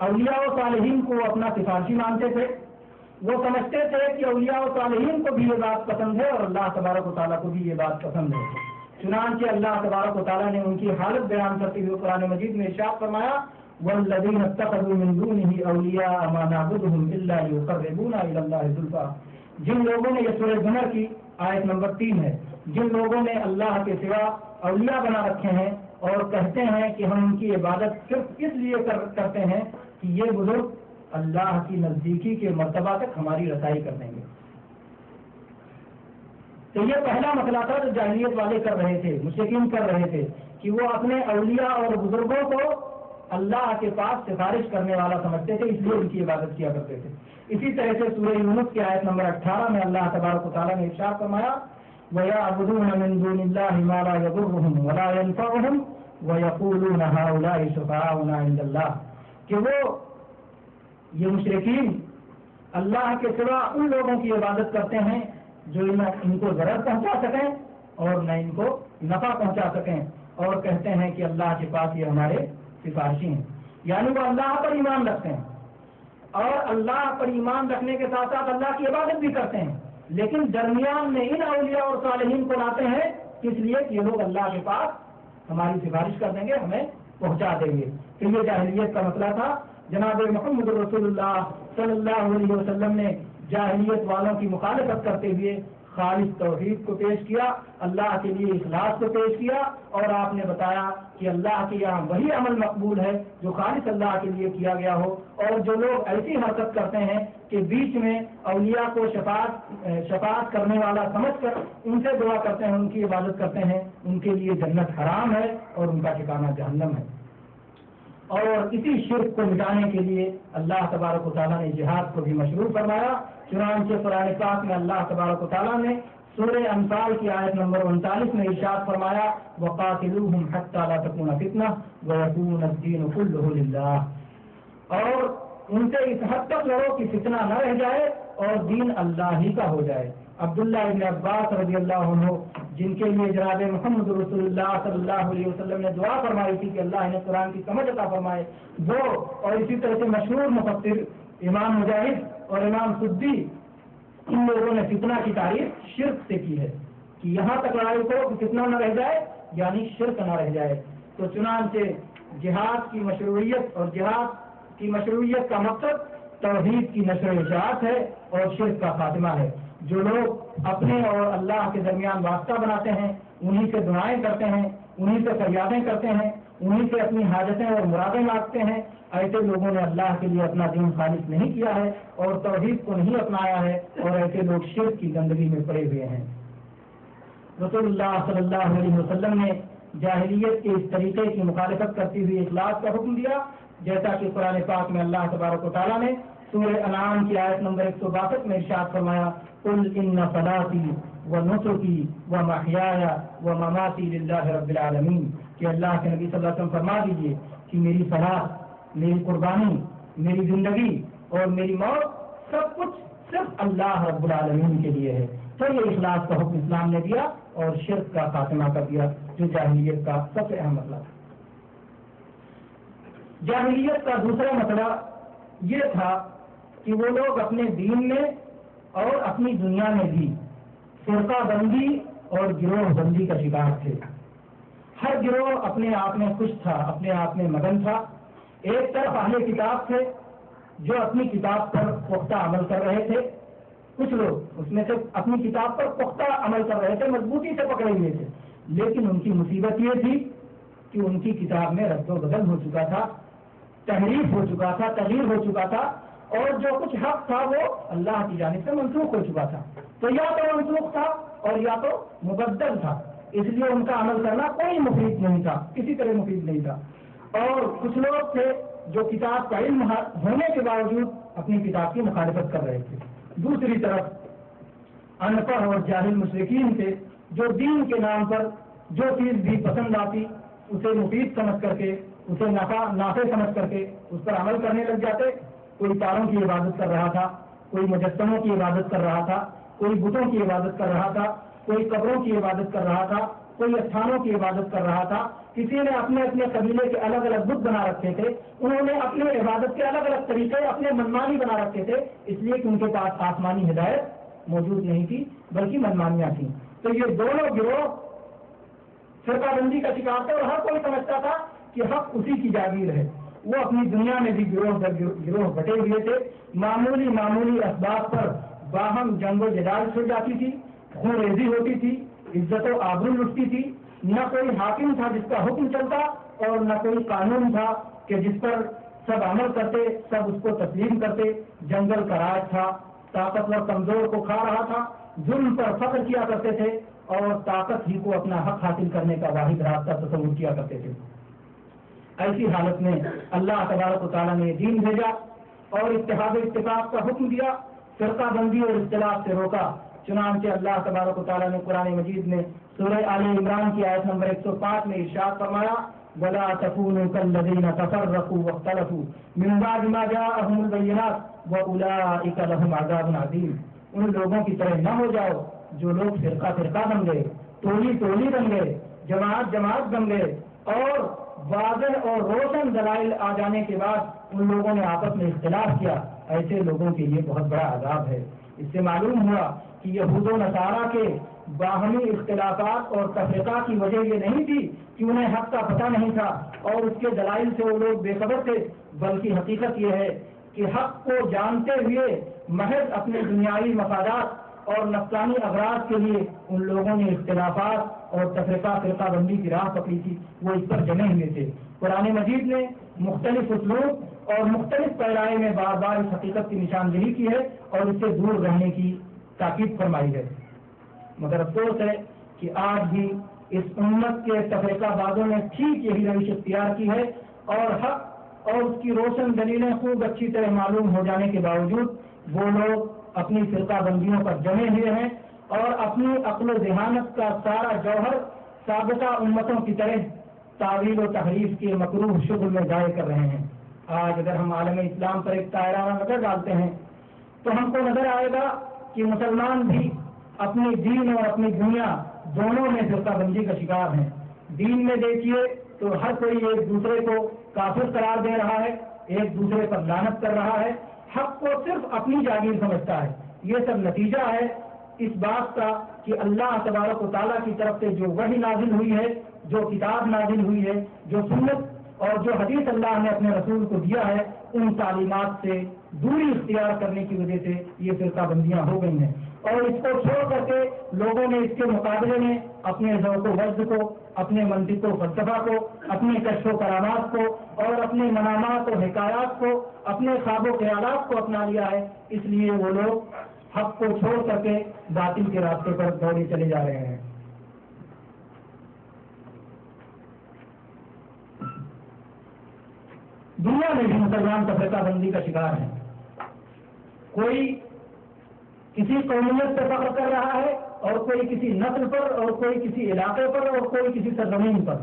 اولیاء و صالحین کو اپنا سفارشی مانتے تھے. وہ سمجھتے تھے کہ اولیاء و صالحین کو بھی یہ بات پسند ہے اور اللہ تبارک و تعالیٰ کو بھی یہ بات پسند ہے. چنانچہ اللہ تبارک و تعالیٰ نے ان کی حالت بیان کرتے ہوئے قرآن مجید میں ارشاد فرمایا والذین اتخذوا من دونه اولیاء ما نعبدهم الا ليقربونا الى الله زلفى. جن لوگوں نے، یہ سورہ زمر کی آیت نمبر 3 ہے، جن لوگوں نے اللہ کے سوا اولیاء بنا رکھے ہیں اور کہتے ہیں کہ ہم ان کی عبادت صرف اس لیے کرتے ہیں کہ یہ بزرگ اللہ کی نزدیکی کے مرتبہ تک ہماری رسائی کر دیں گے. تو یہ پہلا مسئلہ تھا جو جاہلیت والے کر رہے تھے، مشرکین کر رہے تھے، کہ وہ اپنے اولیاء اور بزرگوں کو اللہ کے پاس سفارش کرنے والا سمجھتے تھے، اس لیے ان کی عبادت کیا کرتے تھے. اسی طرح سے سورہ یونس کی آیت نمبر 18 میں اللہ تبارک و تعالیٰ نے ارشاد فرمایا وَيَعْبُدُونَ مِن دُونِ اللَّهِ مَا لَا يَضُرُّهُمْ وَلَا يَنفَعُهُمْ وَيَقُولُونَ هَؤُلَاءِ شُفَعَاؤُنَا عِندَ اللَّهِ، کہ وہ یہ مشرکین اللہ کے سوا ان لوگوں کی عبادت کرتے ہیں جو نہ ان کو ضرر پہنچا سکیں اور نہ ان کو نفع پہنچا سکیں، اور کہتے ہیں کہ اللہ کے پاس یہ ہمارے سفارشی ہیں. یعنی وہ اللہ پر ایمان رکھتے ہیں اور اللہ پر ایمان رکھنے کے ساتھ ساتھ اللہ کی عبادت بھی کرتے ہیں، لیکن درمیان میں ان اولیاء اور صالحین کو لاتے ہیں اس لیے کہ یہ لوگ اللہ کے پاس ہماری سفارش کر دیں گے، ہمیں پہنچا دیں گے. تو یہ جاہلیت کا مسئلہ تھا. جناب محمد رسول اللہ صلی اللہ علیہ وسلم نے جاہلیت والوں کی مخالفت کرتے ہوئے خالص توحید کو پیش کیا، اللہ کے لیے اخلاص کو پیش کیا، اور آپ نے بتایا کہ اللہ کے یہاں وہی عمل مقبول ہے جو خالص اللہ کے لیے کیا گیا ہو. اور جو لوگ ایسی حرکت کرتے ہیں کہ بیچ میں اولیاء کو شفاعت کرنے والا سمجھ کر ان سے دعا کرتے ہیں، ان کی عبادت کرتے ہیں، ان کے لیے جنت حرام ہے اور ان کا ٹھکانہ جہنم ہے. اور اسی شرک کو مٹانے کے لیے اللہ تبارک و تعالیٰ نے جہاد کو بھی مشروع فرمایا. چنانچہ قرآن پاک میں اللہ تبارک و تعالیٰ نے سورہ انفال کی آیت نمبر 39 میں ارشاد فرمایا وَقَاتِلُوهُمْ حَتَّى لَا تَكُونَ فِتْنَةٌ وَيَكُونَ الدِّينُ كُلُّهُ لِلَّهِ، اور ان سے اس حد تک لڑو کہ فتنہ نہ رہ جائے اور دین اللہ ہی کا ہو جائے. عبداللہ ابن عباس رضی اللہ عنہ، جن کے لیے جناب محمد رسول اللہ صلی اللہ علیہ وسلم نے دعا فرمائی تھی کہ اللہ نے قرآن کی سمجھ عطا فرمائے، وہ اور اسی طرح سے مشہور مفسر امام مجاہد اور امام سدی ان لوگوں نے فتنہ کی تعریف شرک سے کی ہے کہ یہاں تک لڑائی کرو کہ فتنہ نہ رہ جائے، یعنی شرک نہ رہ جائے۔ تو چنانچہ جہاد کی مشروعیت اور جہاد کی مشروعیت کا مقصد توحید کی نشر و اشاعت ہے اور شرک کا خاتمہ ہے۔ جو لوگ اپنے اور اللہ کے درمیان واسطہ بناتے ہیں، انہی سے دعائیں کرتے ہیں، انہی سے فریادیں کرتے ہیں، انہی سے اپنی حاجتیں اور مرادیں مانگتے ہیں، ایسے لوگوں نے اللہ کے لیے اپنا دین خالص نہیں کیا ہے اور توحید کو نہیں اپنایا ہے، اور ایسے لوگ شرک کی گندگی میں پڑے ہوئے ہیں۔ رسول اللہ صلی اللہ علیہ وسلم نے جاہلیت کے اس طریقے کی مخالفت کرتی ہوئی اخلاص کا حکم دیا، جیسا کہ قرآن پاک میں اللہ تبارک و تعالیٰ نے سورہ انعام کی آیت نمبر 162 میں ارشاد فرمایا، قل ان صلاتی ونسکی ومحیای ومماتی للہ رب العالمین، کہ اللہ کے نبی صلی اللہ علیہ وسلم فرما دیجیے کہ میری صلاۃ، میری قربانی، میری زندگی اور میری موت سب کچھ صرف اللہ رب العالمین کے لیے ہے۔ تو یہ اخلاص کا حکم اسلام نے دیا اور شرک کا خاتمہ کر دیا، جو جاہلیت کا سب سے اہم مسئلہ تھا۔ جاہلیت کا دوسرا مسئلہ یہ تھا کہ وہ لوگ اپنے دین میں اور اپنی دنیا میں بھی فرقہ بندی اور گروہ بندی کا شکار تھے۔ ہر گروہ اپنے آپ میں خوش تھا، اپنے آپ میں مگن تھا۔ ایک طرف اہل کتاب تھے جو اپنی کتاب پر پختہ عمل کر رہے تھے، کچھ لوگ اس میں سے اپنی کتاب پر پختہ عمل کر رہے تھے، مضبوطی سے پکڑے ہوئے تھے، لیکن ان کی مصیبت یہ تھی کہ ان کی کتاب میں رد و بدل ہو چکا تھا، تحریف ہو چکا تھا، تغییر ہو چکا تھا، اور جو کچھ حق تھا وہ اللہ کی جانب سے منسوخ ہو چکا تھا۔ تو یا تو منسوخ تھا اور یا تو مبدل تھا، اس لیے ان کا عمل کرنا کوئی مفید نہیں تھا، کسی طرح مفید نہیں تھا۔ اور کچھ لوگ تھے جو کتاب کا علم ہونے کے باوجود اپنی کتاب کی مخالفت کر رہے تھے۔ دوسری طرف ان پڑھ اور جاہل مشرکین تھے جو دین کے نام پر جو چیز بھی پسند آتی اسے مفید سمجھ کر کے، اسے نافع سمجھ کر کے اس پر عمل کرنے لگ جاتے۔ کوئی تاروں کی عبادت کر رہا تھا، کوئی مجسموں کی عبادت کر رہا تھا، کوئی بتوں کی عبادت کر رہا تھا، کوئی قبروں کی عبادت کر رہا تھا، کوئی استھانوں کی عبادت کر رہا تھا۔ کسی نے اپنے اپنے قبیلے کے الگ الگ بت بنا رکھے تھے، انہوں نے اپنے عبادت کے الگ الگ طریقے اپنے منمانی بنا رکھے تھے، اس لیے کہ ان کے پاس آسمانی ہدایت موجود نہیں تھی بلکہ منمانیاں تھیں۔ تو یہ دونوں گروہ فرقہ بندی کا شکار تھے، اور ہر کوئی سمجھتا تھا کہ حق اسی کی جاگیر ہے۔ وہ اپنی دنیا میں بھی گروہ در گروہ بٹے ہوئے تھے، معمولی اسباب پر باہم جنگ و جدال چھڑ جاتی تھی، خون ریزی ہوتی تھی، عزت و آبرو لٹتی تھی۔ نہ کوئی حاکم تھا جس کا حکم چلتا، اور نہ کوئی قانون تھا کہ جس پر سب عمل کرتے، سب اس کو تسلیم کرتے۔ جنگل کا راج تھا، طاقتور کمزور کو کھا رہا تھا، ظلم پر فخر کیا کرتے تھے، اور طاقت ہی کو اپنا حق حاصل کرنے کا واحد راستہ تصور کیا کرتے تھے۔ ایسی حالت میں اللہ تبارک و تعالیٰ نے دین بھیجا اور اتحاد و اتفاق کا حکم دیا، فرقہ بندی اور اختلاف سے روکا۔ چنانچہ اللہ تبارک و تعالیٰ نے قرآن مجید میں سورہ آل عمران کی آیت نمبر 105 میں ارشاد فرمایا، وَلَا تَكُونُوا كَالَّذِينَ تَفَرَّقُوا وَاخْتَلَفُوا مِن بَعْدِ مَا جَاءَهُمُ الْبَيِّنَاتُ وَأُولَٰئِكَ لَهُمْ عَذَابٌ عَظِيمٌ۔ ان لوگوں کی طرح نہ ہو جاؤ جو لوگ فرقہ فرقہ بن گئے، ٹولی بن گئے، جماعت بن گئے، اور واضح اور روشن دلائل آ جانے کے بعد ان لوگوں نے آپس میں اختلاف کیا، ایسے لوگوں کے لیے بہت بڑا عذاب ہے۔ اس سے معلوم ہوا کہ یہود و نصارہ کے باہمی اختلافات اور تفرقہ کی وجہ یہ نہیں تھی کہ انہیں حق کا پتہ نہیں تھا اور اس کے دلائل سے وہ لوگ بے خبر تھے، بلکہ حقیقت یہ ہے کہ حق کو جانتے ہوئے محض اپنے دنیاوی مفادات اور نفسانی اغراض کے لیے ان لوگوں نے اختلافات اور فرقہ بندی کی راہ پکڑی تھی، وہ اس پر جمے ہوئے تھے۔ قرآن مجید نے مختلف اسلوب اور مختلف پیرائے میں بار بار اس حقیقت کی نشاندہی کی ہے اور اس سے دور رہنے کی تاکید فرمائی ہے، مگر افسوس ہے کہ آج بھی اس امت کے تفرقہ بازوں نے ٹھیک یہی روش اختیار کی ہے، اور حق اور اس کی روشن دلیلیں خوب اچھی طرح معلوم ہو جانے کے باوجود وہ لوگ اپنی فرقہ بندیوں پر جمے ہوئے ہیں اور اپنی عقل و ذہانت کا سارا جوہر سابقہ امتوں کی طرح تعویل و تحریف کے مکروہ شغل میں ضائع کر رہے ہیں۔ آج اگر ہم عالم اسلام پر ایک دائرہ نظر ڈالتے ہیں تو ہم کو نظر آئے گا کہ مسلمان بھی اپنے دین اور اپنی دنیا دونوں میں فرقہ بندی کا شکار ہیں۔ دین میں دیکھیے تو ہر کوئی ایک دوسرے کو کافر قرار دے رہا ہے، ایک دوسرے پر لعنت کر رہا ہے، حق کو صرف اپنی جاگیر سمجھتا ہے، یہ سب نتیجہ ہے اس بات کا کہ اللہ تبارک و تعالیٰ کی طرف سے جو وحی نازل ہوئی ہے، جو کتاب نازل ہوئی ہے، جو سنت اور جو حدیث اللہ نے اپنے رسول کو دیا ہے، ان تعلیمات سے دوری اختیار کرنے کی وجہ سے یہ فرقہ بندیاں ہو گئی ہیں، اور اس کو چھوڑ کر کے لوگوں نے اس کے مقابلے میں اپنے ذوق و وجد کو، اپنے منطق و فلسفہ کو، اپنے کشف و کرامات کو اور اپنے منامات و حکایات کو، اپنے خواب و خیالات کو اپنا لیا ہے۔ اس لیے وہ لوگ حق کو چھوڑ کر کے باطل کے راستے پر دوڑے چلے جا رہے ہیں۔ دنیا میں بھی مسلمان تفرقہ بندی کا شکار ہے۔ کوئی کسی قومیت پر فخر کر رہا ہے، اور کوئی کسی نسل پر، اور کوئی کسی علاقے پر، اور کوئی کسی سرزمین پر۔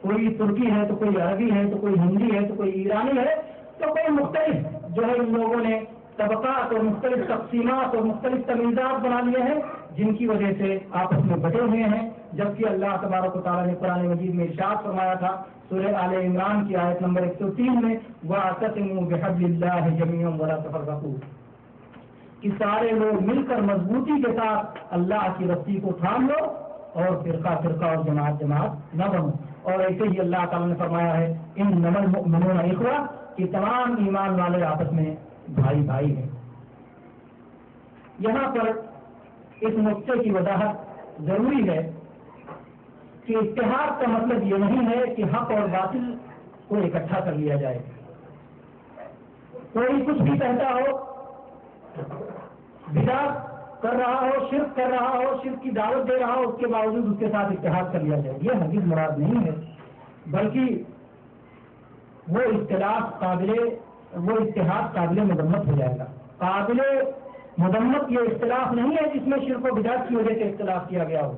کوئی ترکی ہے تو کوئی عربی ہے تو کوئی ہندی ہے تو کوئی ایرانی ہے، تو کوئی مختلف جو ہے ان لوگوں نے طبقات اور مختلف تقسیمات اور مختلف تمیزات بنا لیے ہیں، جن کی وجہ سے آپس میں بٹے ہوئے ہیں۔ جبکہ اللہ تبارک و تعالیٰ نے قرآن مجید میں ارشاد فرمایا تھا سورہ آل عمران کی آیت نمبر 103 میں، وَاعْتَصِمُوا بِحَبْلِ اللَّهِ جَمِيعًا وَلَا تَفَرَّقُوا، کہ سارے لوگ مل کر مضبوطی کے ساتھ اللہ کی رسی کو تھام لو اور فرقہ فرقہ اور جماعت جماعت نہ بنو۔ اور ایسے ہی اللہ تعالیٰ نے فرمایا ہے اِنَّمَا الْمُؤْمِنُونَ إِخْوَةٌ، کہ تمام ایمان والے آپس میں بھائی بھائی ہیں۔ یہاں پر اس نقطے کی وضاحت ضروری ہے کہ اتحاد کا مطلب یہ نہیں ہے کہ حق اور باطل کو اکٹھا کر لیا جائے۔ کوئی کچھ بھی کہتا ہو، بدعت کر رہا ہو، شرک کر رہا ہو، شرک کی دعوت دے رہا ہو، اس کے باوجود اس کے ساتھ اتحاد کر لیا جائے، یہ ہرگز مراد نہیں ہے، بلکہ وہ اتحاد قابل مذمت ہو جائے گا۔ قابل مذمت یہ اختلاف نہیں ہے جس میں شرک و بدعت کی وجہ سے اختلاف کیا گیا ہو،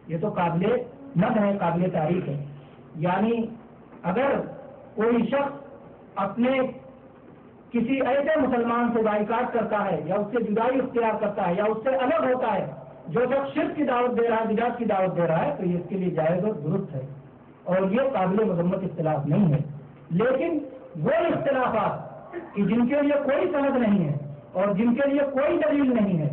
یہ تو قابل مد ہے، قابل تعریف ہے۔ یعنی اگر کوئی شخص اپنے کسی ایسے مسلمان سے بائیکاٹ کرتا ہے یا اس سے جدائی اختیار کرتا ہے یا اس سے الگ ہوتا ہے، جو شخص شرک کی دعوت دے رہا ہے، بدعت کی دعوت دے رہا ہے، تو یہ اس کے لیے جائز اور درست ہے، اور یہ قابل مذمت اختلاف نہیں ہے۔ لیکن وہ اختلافات کہ جن کے لیے کوئی سند نہیں ہے اور جن کے لیے کوئی دلیل نہیں ہے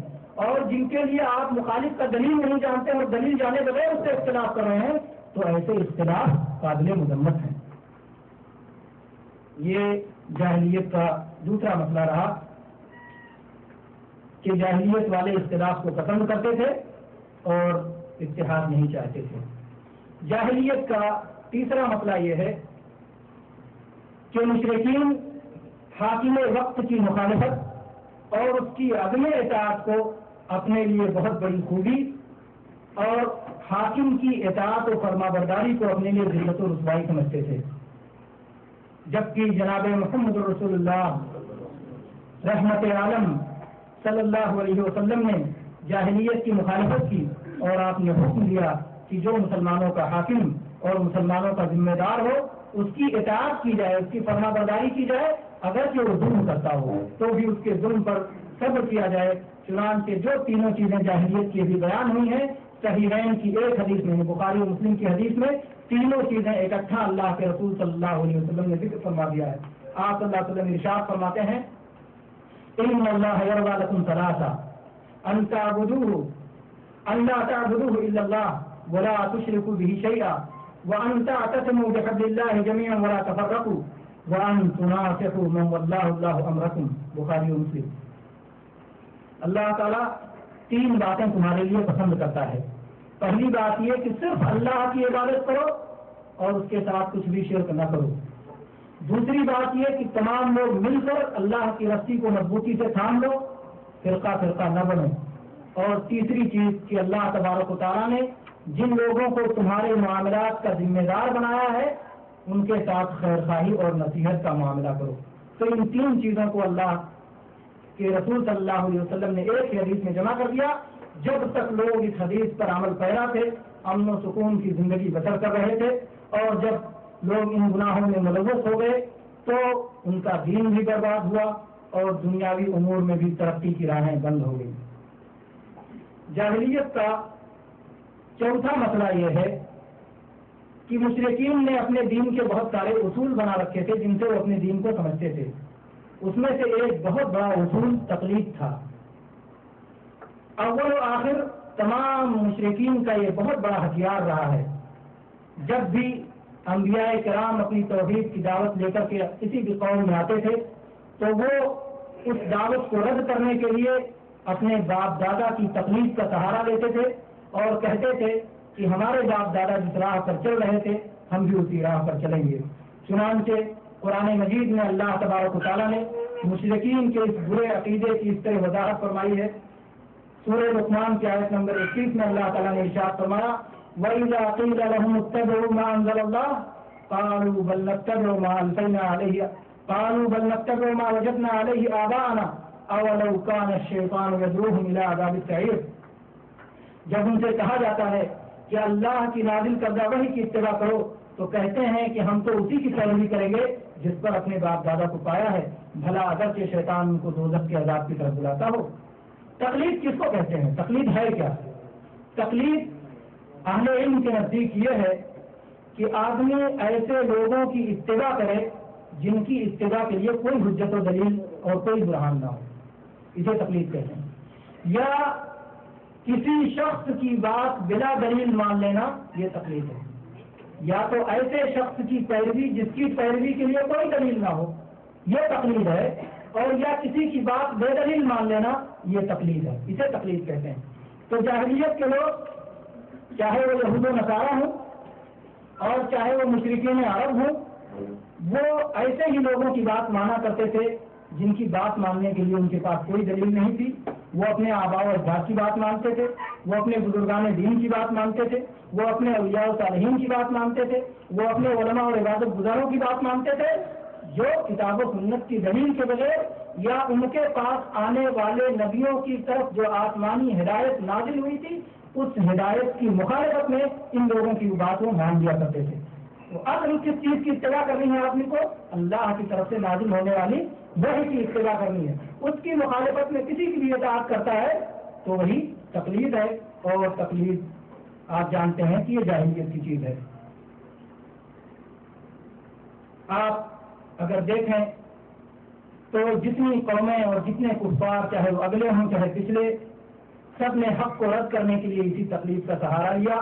اور جن کے لیے آپ مخالف کا دلیل نہیں جانتے اور دلیل جانے بغیر اس سے اختلاف کر رہے ہیں، تو ایسے اختلاف قابل مذمت ہیں۔ یہ جاہلیت کا دوسرا مسئلہ رہا کہ جاہلیت والے اختلاف کو پسند کرتے تھے اور اتحاد نہیں چاہتے تھے۔ جاہلیت کا تیسرا مسئلہ یہ ہے کہ مشرکین حاکم وقت کی مخالفت اور اس کی عدم اطاعت کو اپنے لیے بہت بڑی خوبی اور حاکم کی اطاعت و فرما برداری کو اپنے لیے ذلت و رسوائی سمجھتے تھے، جبکہ جناب محمد رسول اللہ رحمت عالم صلی اللہ علیہ وسلم نے جاہلیت کی مخالفت کی اور آپ نے حکم دیا کہ جو مسلمانوں کا حاکم اور مسلمانوں کا ذمہ دار ہو اس کی اطاعت کی جائے، اس کی فرما برداری کی جائے، اگرچہ وہ ظلم کرتا ہو تو بھی اس کے ظلم پر صبر کیا جائے۔ چنانچہ جو تینوں چیزیں جاہلیت کی بھی بیان ہوئی ہیں، صحیحین کی ایک حدیث میں، بخاری و مسلم کی حدیث میں تینوں چیزیں اکٹھا اللہ کے رسول صلی اللہ علیہ وسلم نے ذکر فرما دیا ہے۔ آپ صلی اللہ علیہ وسلم ارشاد فرماتے ہیں ان اللہ یرضی لکم ثلاثا ان لا تعبدوه الا اللہ ولا تشرکوا به شیئا وان تعتصموا بحبل اللہ جميعا ولا تفرقوا وان تناصحوا من واللہ اللہ امرکم، بخاری و مسلم۔ اللہ تعالیٰ تین باتیں تمہارے لیے پسند کرتا ہے۔ پہلی بات یہ کہ صرف اللہ کی عبادت کرو اور اس کے ساتھ کچھ بھی شرک نہ کرو۔ دوسری بات یہ کہ تمام لوگ مل کر اللہ کی رسی کو مضبوطی سے تھام لو، فرقہ فرقہ نہ بنو۔ اور تیسری چیز کہ اللہ تبارک و تعالیٰ نے جن لوگوں کو تمہارے معاملات کا ذمہ دار بنایا ہے ان کے ساتھ خیر خواہی اور نصیحت کا معاملہ کرو۔ تو ان تین چیزوں کو اللہ کہ رسول صلی اللہ علیہ وسلم نے ایک ہی حدیث میں جمع کر دیا۔ جب تک لوگ اس حدیث پر عمل پیرا تھے، امن و سکون کی زندگی بسر کر رہے تھے، اور جب لوگ ان گناہوں میں ملوث ہو گئے تو ان کا دین بھی برباد ہوا اور دنیاوی امور میں بھی ترقی کی راہیں بند ہو گئی۔ جاہلیت کا چوتھا مسئلہ یہ ہے کہ مشرکین نے اپنے دین کے بہت سارے اصول بنا رکھے تھے جن سے وہ اپنے دین کو سمجھتے تھے۔ اس میں سے ایک بہت بڑا اصول تقلید تھا، اول و آخر تمام مشرکین کا یہ بہت بڑا ہتھیار رہا ہے. جب بھی انبیاء کرام اپنی توحید کی دعوت لے کر کے کسی بھی قوم میں آتے تھے تو وہ اس دعوت کو رد کرنے کے لیے اپنے باپ دادا کی تقلید کا سہارا لیتے تھے اور کہتے تھے کہ ہمارے باپ دادا جس راہ پر چل رہے تھے ہم بھی اسی راہ پر چلیں گے. چنانچہ قرآن مجید میں اللہ تبارک و تعالیٰ نے مشرکین کے اس برے عقیدے کی اس طرح وضاحت فرمائی ہے. سورہ لقمان کی آیت نمبر 21 میں اللہ تعالیٰ نے ارشاد فرمایا وَإِذَا قِيلَ لَهُمُ اتَّبِعُوا مَا أَنزَلَ اللَّهُ قَالُوا بَلْ نَتَّبِعُ مَا أَلْفَيْنَا عَلَيْهِ قَالُوا بَلْ نَتَّبِعُ مَا وَجَدْنَا عَلَيْهِ آبَاءَنَا أَوَلَوْ كَانَ الشَّيْطَانُ يَدْعُوهُمْ إِلَىٰ عَذَابِ السَّعِيرِ. جب ان سے کہا جاتا ہے کہ اللہ کی نازل کردہ وحی کی اتباع کرو تو کہتے ہیں کہ ہم تو اسی کی پیروی کریں گے جس پر اپنے باپ دادا کو پایا ہے، بھلا اگرچہ شیطان ان کو دوزخ کے عذاب کی طرف بلاتا ہو. تقلید کس کو کہتے ہیں؟ تقلید ہے کیا؟ تقلید اہل علم کے نزدیک یہ ہے کہ آدمی ایسے لوگوں کی اتباع کرے جن کی اتباع کے لیے کوئی حجت و دلیل اور کوئی برہان نہ ہو، اسے تقلید کہتے ہیں. یا کسی شخص کی بات بلا دلیل مان لینا، یہ تقلید ہے. یا تو ایسے شخص کی پیروی جس کی پیروی کے لیے کوئی دلیل نہ ہو، یہ تقلید ہے. اور یا کسی کی بات بے دلیل مان لینا، یہ تقلید ہے، اسے تقلید کہتے ہیں. تو جاہلیت کے لوگ چاہے وہ یہود و نصارہ ہوں اور چاہے وہ مشرکین عرب ہوں، وہ ایسے ہی لوگوں کی بات مانا کرتے تھے جن کی بات ماننے کے لیے ان کے پاس کوئی دلیل نہیں تھی. وہ اپنے آباء و اجداد کی بات مانتے تھے، وہ اپنے بزرگان دین کی بات مانتے تھے، وہ اپنے اولیاء و صالحین کی بات مانتے تھے، وہ اپنے علماء اور عبادت گزاروں کی بات مانتے تھے جو کتاب و سنت کی دلیل کے بغیر یا ان کے پاس آنے والے نبیوں کی طرف جو آسمانی ہدایت نازل ہوئی تھی اس ہدایت کی مخالفت میں ان لوگوں کی باتوں مان لیا کرتے تھے. تو اصل کس چیز کی اتباع کرنی ہے آدمی کو؟ اللہ کی طرف سے نازل ہونے والی وحی کی اتباع کرنی ہے. اس کی مخالفت میں کسی کی بھی اطاعت کرتا ہے تو وہی تقلید ہے. اور تقلید آپ جانتے ہیں کہ یہ جاہلیت کی چیز ہے. آپ اگر دیکھیں تو جتنی قومیں اور جتنے کفار چاہے وہ اگلے ہوں چاہے پچھلے، سب نے حق کو رد کرنے کے لیے اسی تقلید کا سہارا لیا.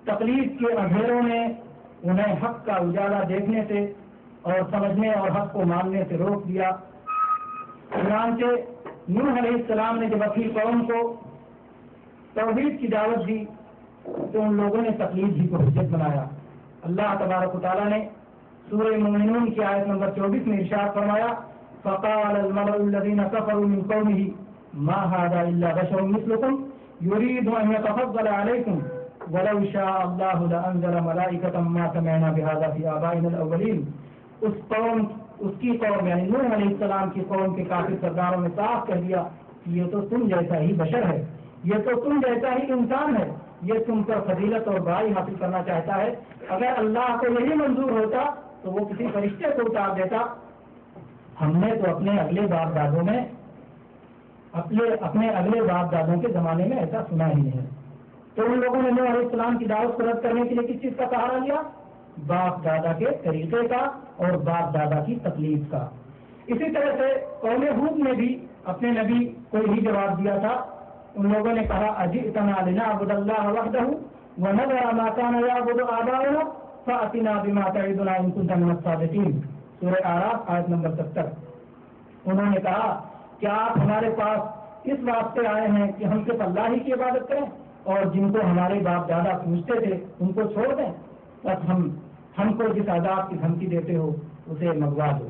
تقلید کے اندھیروں نے انہیں حق کا اجالا دیکھنے سے اور سمجھنے اور حق کو ماننے سے روک دیا. چنانچہ نوح علیہ السلام نے جب اپنی قوم کو توحید کی دعوت دی تو ان لوگوں نے تقلید ہی کو حجت بنایا. اللہ تبارک و تعالیٰ نے سورہ مومنون کی آیت نمبر 24 میں ارشاد فرمایا فقال الملأ الذين كفروا من قومه ما هذا الا بشر مثلكم يريد ان يتفضل عليكم ولو شاء الله لانزل ملائكة ما سمعنا بهذا في آبائنا الاولين. اس کی قوم یعنی نوح علیہ السلام کی قوم کے کافر سرداروں نے صاف کہہ دیا کہ یہ تو تم جیسا ہی بشر ہے، یہ تو تم جیسا ہی انسان ہے، یہ تم پر فضیلت اور بڑائی حاصل کرنا چاہتا ہے. اگر اللہ کو یہی منظور ہوتا تو وہ کسی فرشتے کو اتار دیتا. ہم نے تو اپنے اگلے باپ دادوں میں اپنے اگلے باپ دادوں کے زمانے میں ایسا سنا ہی نہیں ہے. تو ان لوگوں نے نوح علیہ السلام کی دعوت کو رد کرنے کے لیے کس چیز کا سہارا لیا؟ باپ دادا کے طریقے کا اور باپ دادا کی تقلید کا. اسی طرح سے قوم ہود نے بھی اپنے نبی کو یہی جواب دیا تھا. ان لوگوں نے کہا اجئتنا لنعبد اللہ وحدہ ونذر ما کان یعبد آباؤنا فأتنا بما تعدنا ان کنت من الصادقین. سورہ اعراف آیت نمبر 70. انہوں نے کہا کہ آپ ہمارے پاس اس واسطے آئے ہیں کہ ہم صرف اللہ ہی کی عبادت کریں اور جن کو ہمارے باپ دادا پوچھتے تھے ان کو چھوڑ دیں، بس ہم کو جس عذاب کی دھمکی دیتے ہو اسے منگوا دو.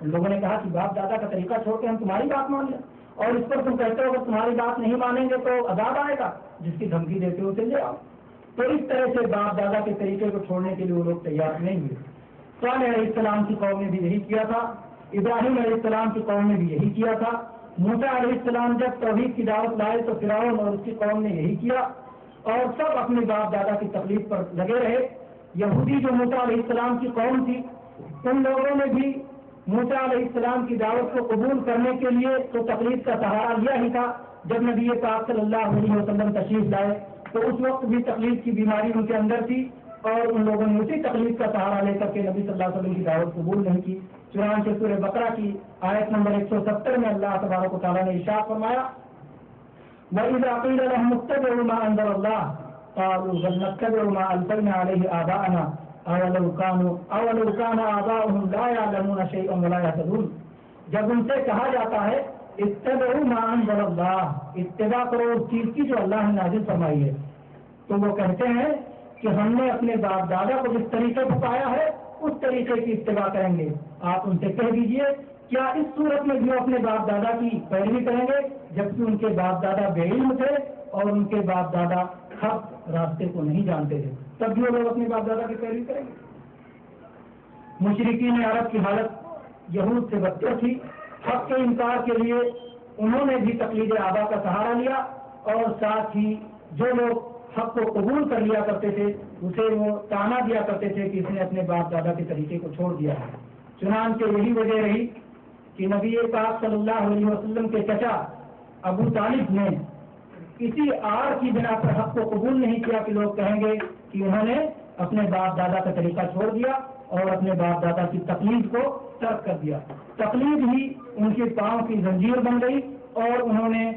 ان لوگوں نے کہا کہ باپ دادا کا طریقہ چھوڑ کے ہم تمہاری بات مان لیں اور اس پر تم کہتے ہو اگر تمہاری بات نہیں مانیں گے تو عذاب آئے گا، جس کی دھمکی دیتے ہو اسے لے آؤ. تو اس طرح سے باپ دادا کے طریقے کو چھوڑنے کے لیے وہ لوگ تیار نہیں ہوئے. صالح علیہ السلام کی قوم نے بھی یہی کیا تھا، ابراہیم علیہ السلام کی قوم نے بھی یہی کیا تھا. موسیٰ علیہ السلام جب توحید کی دعوت لائے تو فرعون اور اس کی قوم نے یہی کیا اور سب اپنے باپ دادا کی تقلید پر لگے رہے. یہودی جو موسیٰ علیہ السلام کی قوم تھی ان لوگوں نے بھی موسیٰ علیہ السلام کی دعوت کو قبول کرنے کے لیے تو تقلید کا سہارا لیا ہی تھا. جب نبی پاک صلی اللہ علیہ وسلم تشریف لائے تو اس وقت بھی تقلید کی بیماری ان کے اندر تھی اور ان لوگوں نے اسی تقلید کا سہارا لے کر کے نبی صلی اللہ علیہ وسلم کی دعوت قبول نہیں کی. چنانچہ سورہ بقرہ کی آیت نمبر 170 میں اللہ تبارک و تعالیٰ نے ارشاد فرمایا وَإِذَا قِيلَ لَهُمُ اتَّبِعُوا مَا أَنزَلَ اللَّهُ قَالُوا بَلْ نَتَّبِعُ مَا أَلْفَيْنَا عَلَيْهِ آبَاءَنَا أَوَلَوْ كَانَ آبَاؤُهُمْ لَا يَعْلَمُونَ شَيْئًا وَلَا يَهْتَدُونَ. جب ان سے کہا جاتا ہے اتبعوا ما انزل اللہ، اتباع کرو اس چیز کی جو اللہ نے نازل فرمائی ہے، تو وہ کہتے ہیں کہ ہم نے اپنے باپ دادا کو جس طریقے سے پایا ہے اس طریقے کی اتباع کریں گے. آپ ان سے کہہ دیجئے کیا اس صورت میں جو اپنے باپ دادا کی پیروی کریں گے جبکہ ان کے باپ دادا بے علم تھے اور ان کے باپ دادا حق راستے کو نہیں جانتے تھے، تب بھی وہ لوگ اپنے باپ دادا کی پیروی کریں گے؟ مشرکین عرب کی حالت یہود سے بدتر تھی. حق کے انکار کے لیے انہوں نے بھی تقلید آبا کا سہارا لیا اور ساتھ ہی جو لوگ حق کو قبول کر لیا کرتے تھے اسے وہ تانا دیا کرتے تھے کہ اس نے اپنے باپ دادا کے طریقے کو چھوڑ دیا ہے. چنانچہ یہی وجہ رہی کہ نبی پاک صلی اللہ علیہ وسلم کے چچا ابو طالب نے کسی آڑ کی بنا پر حق کو قبول نہیں کیا کہ لوگ کہیں گے کہ انہوں نے اپنے باپ دادا کا طریقہ چھوڑ دیا اور اپنے باپ دادا کی تقلید کو ترک کر دیا. تقلید ہی ان کے پاؤں کی زنجیر بن گئی اور انہوں نے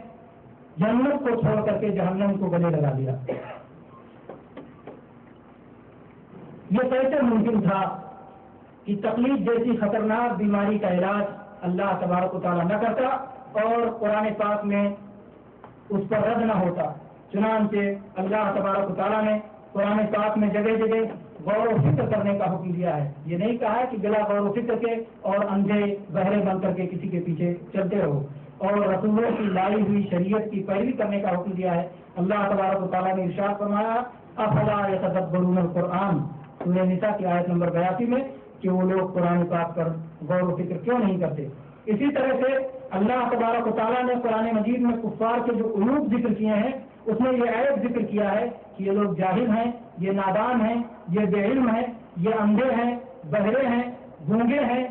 جنت کو چھوڑ کر کے جہنم کو گلے لگا دیا. یہ کیسے ممکن تھا کہ تقلید جیسی خطرناک بیماری کا علاج اللہ تبارک و تعالیٰ نہ کرتا اور قرآن پاک میں اس پر رد نہ ہوتا؟ چنانچہ اللہ تبارک و تعالیٰ نے قرآن پاک میں جگہ جگہ غور و فکر کرنے کا حکم دیا ہے. یہ نہیں کہا ہے کہ بلا غور و فکر کے اور اندھے بہرے بن کر کے کسی کے پیچھے چلتے رہو، اور رسولوں کی لائی ہوئی شریعت کی پیروی کرنے کا حکم دیا ہے. اللہ تبارک و تعالیٰ نے ارشاد فرمایا افلا یتدبرون القرآن، سورہ نساء کی آیت نمبر 82 میں، کہ وہ لوگ قرآن پاک پر غور و فکر کیوں نہیں کرتے. اسی طرح سے اللہ تبارک و تعالیٰ نے قرآن مجید میں کفار کے جو عیوب ذکر کیے ہیں اس میں یہ عیب ذکر کیا ہے کہ یہ لوگ جاہل ہیں، یہ نادان ہیں، یہ بے علم ہیں، یہ اندھے ہیں، بہرے ہیں، گونگے ہیں،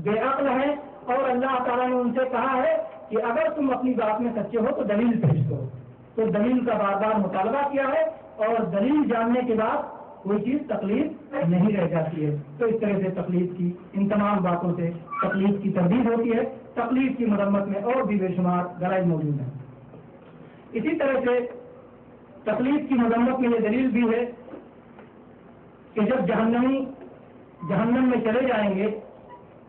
بے عقل ہیں. اور اللہ تعالیٰ نے ان سے کہا ہے کہ اگر تم اپنی بات میں سچے ہو تو دلیل پیش کرو. تو دلیل کا بار بار مطالبہ کیا ہے اور دلیل جاننے کے بعد کوئی چیز تقلید نہیں رہ جاتی ہے. تو اس طرح سے تقلید کی ان تمام باتوں سے تقلید کی تردید ہوتی ہے. تقلید کی مذمت میں اور بھی بے شمار دلائل موجود ہیں. اسی طرح سے تقلید کی مذمت میں یہ دلیل بھی ہے کہ جب جہنم میں چلے جائیں گے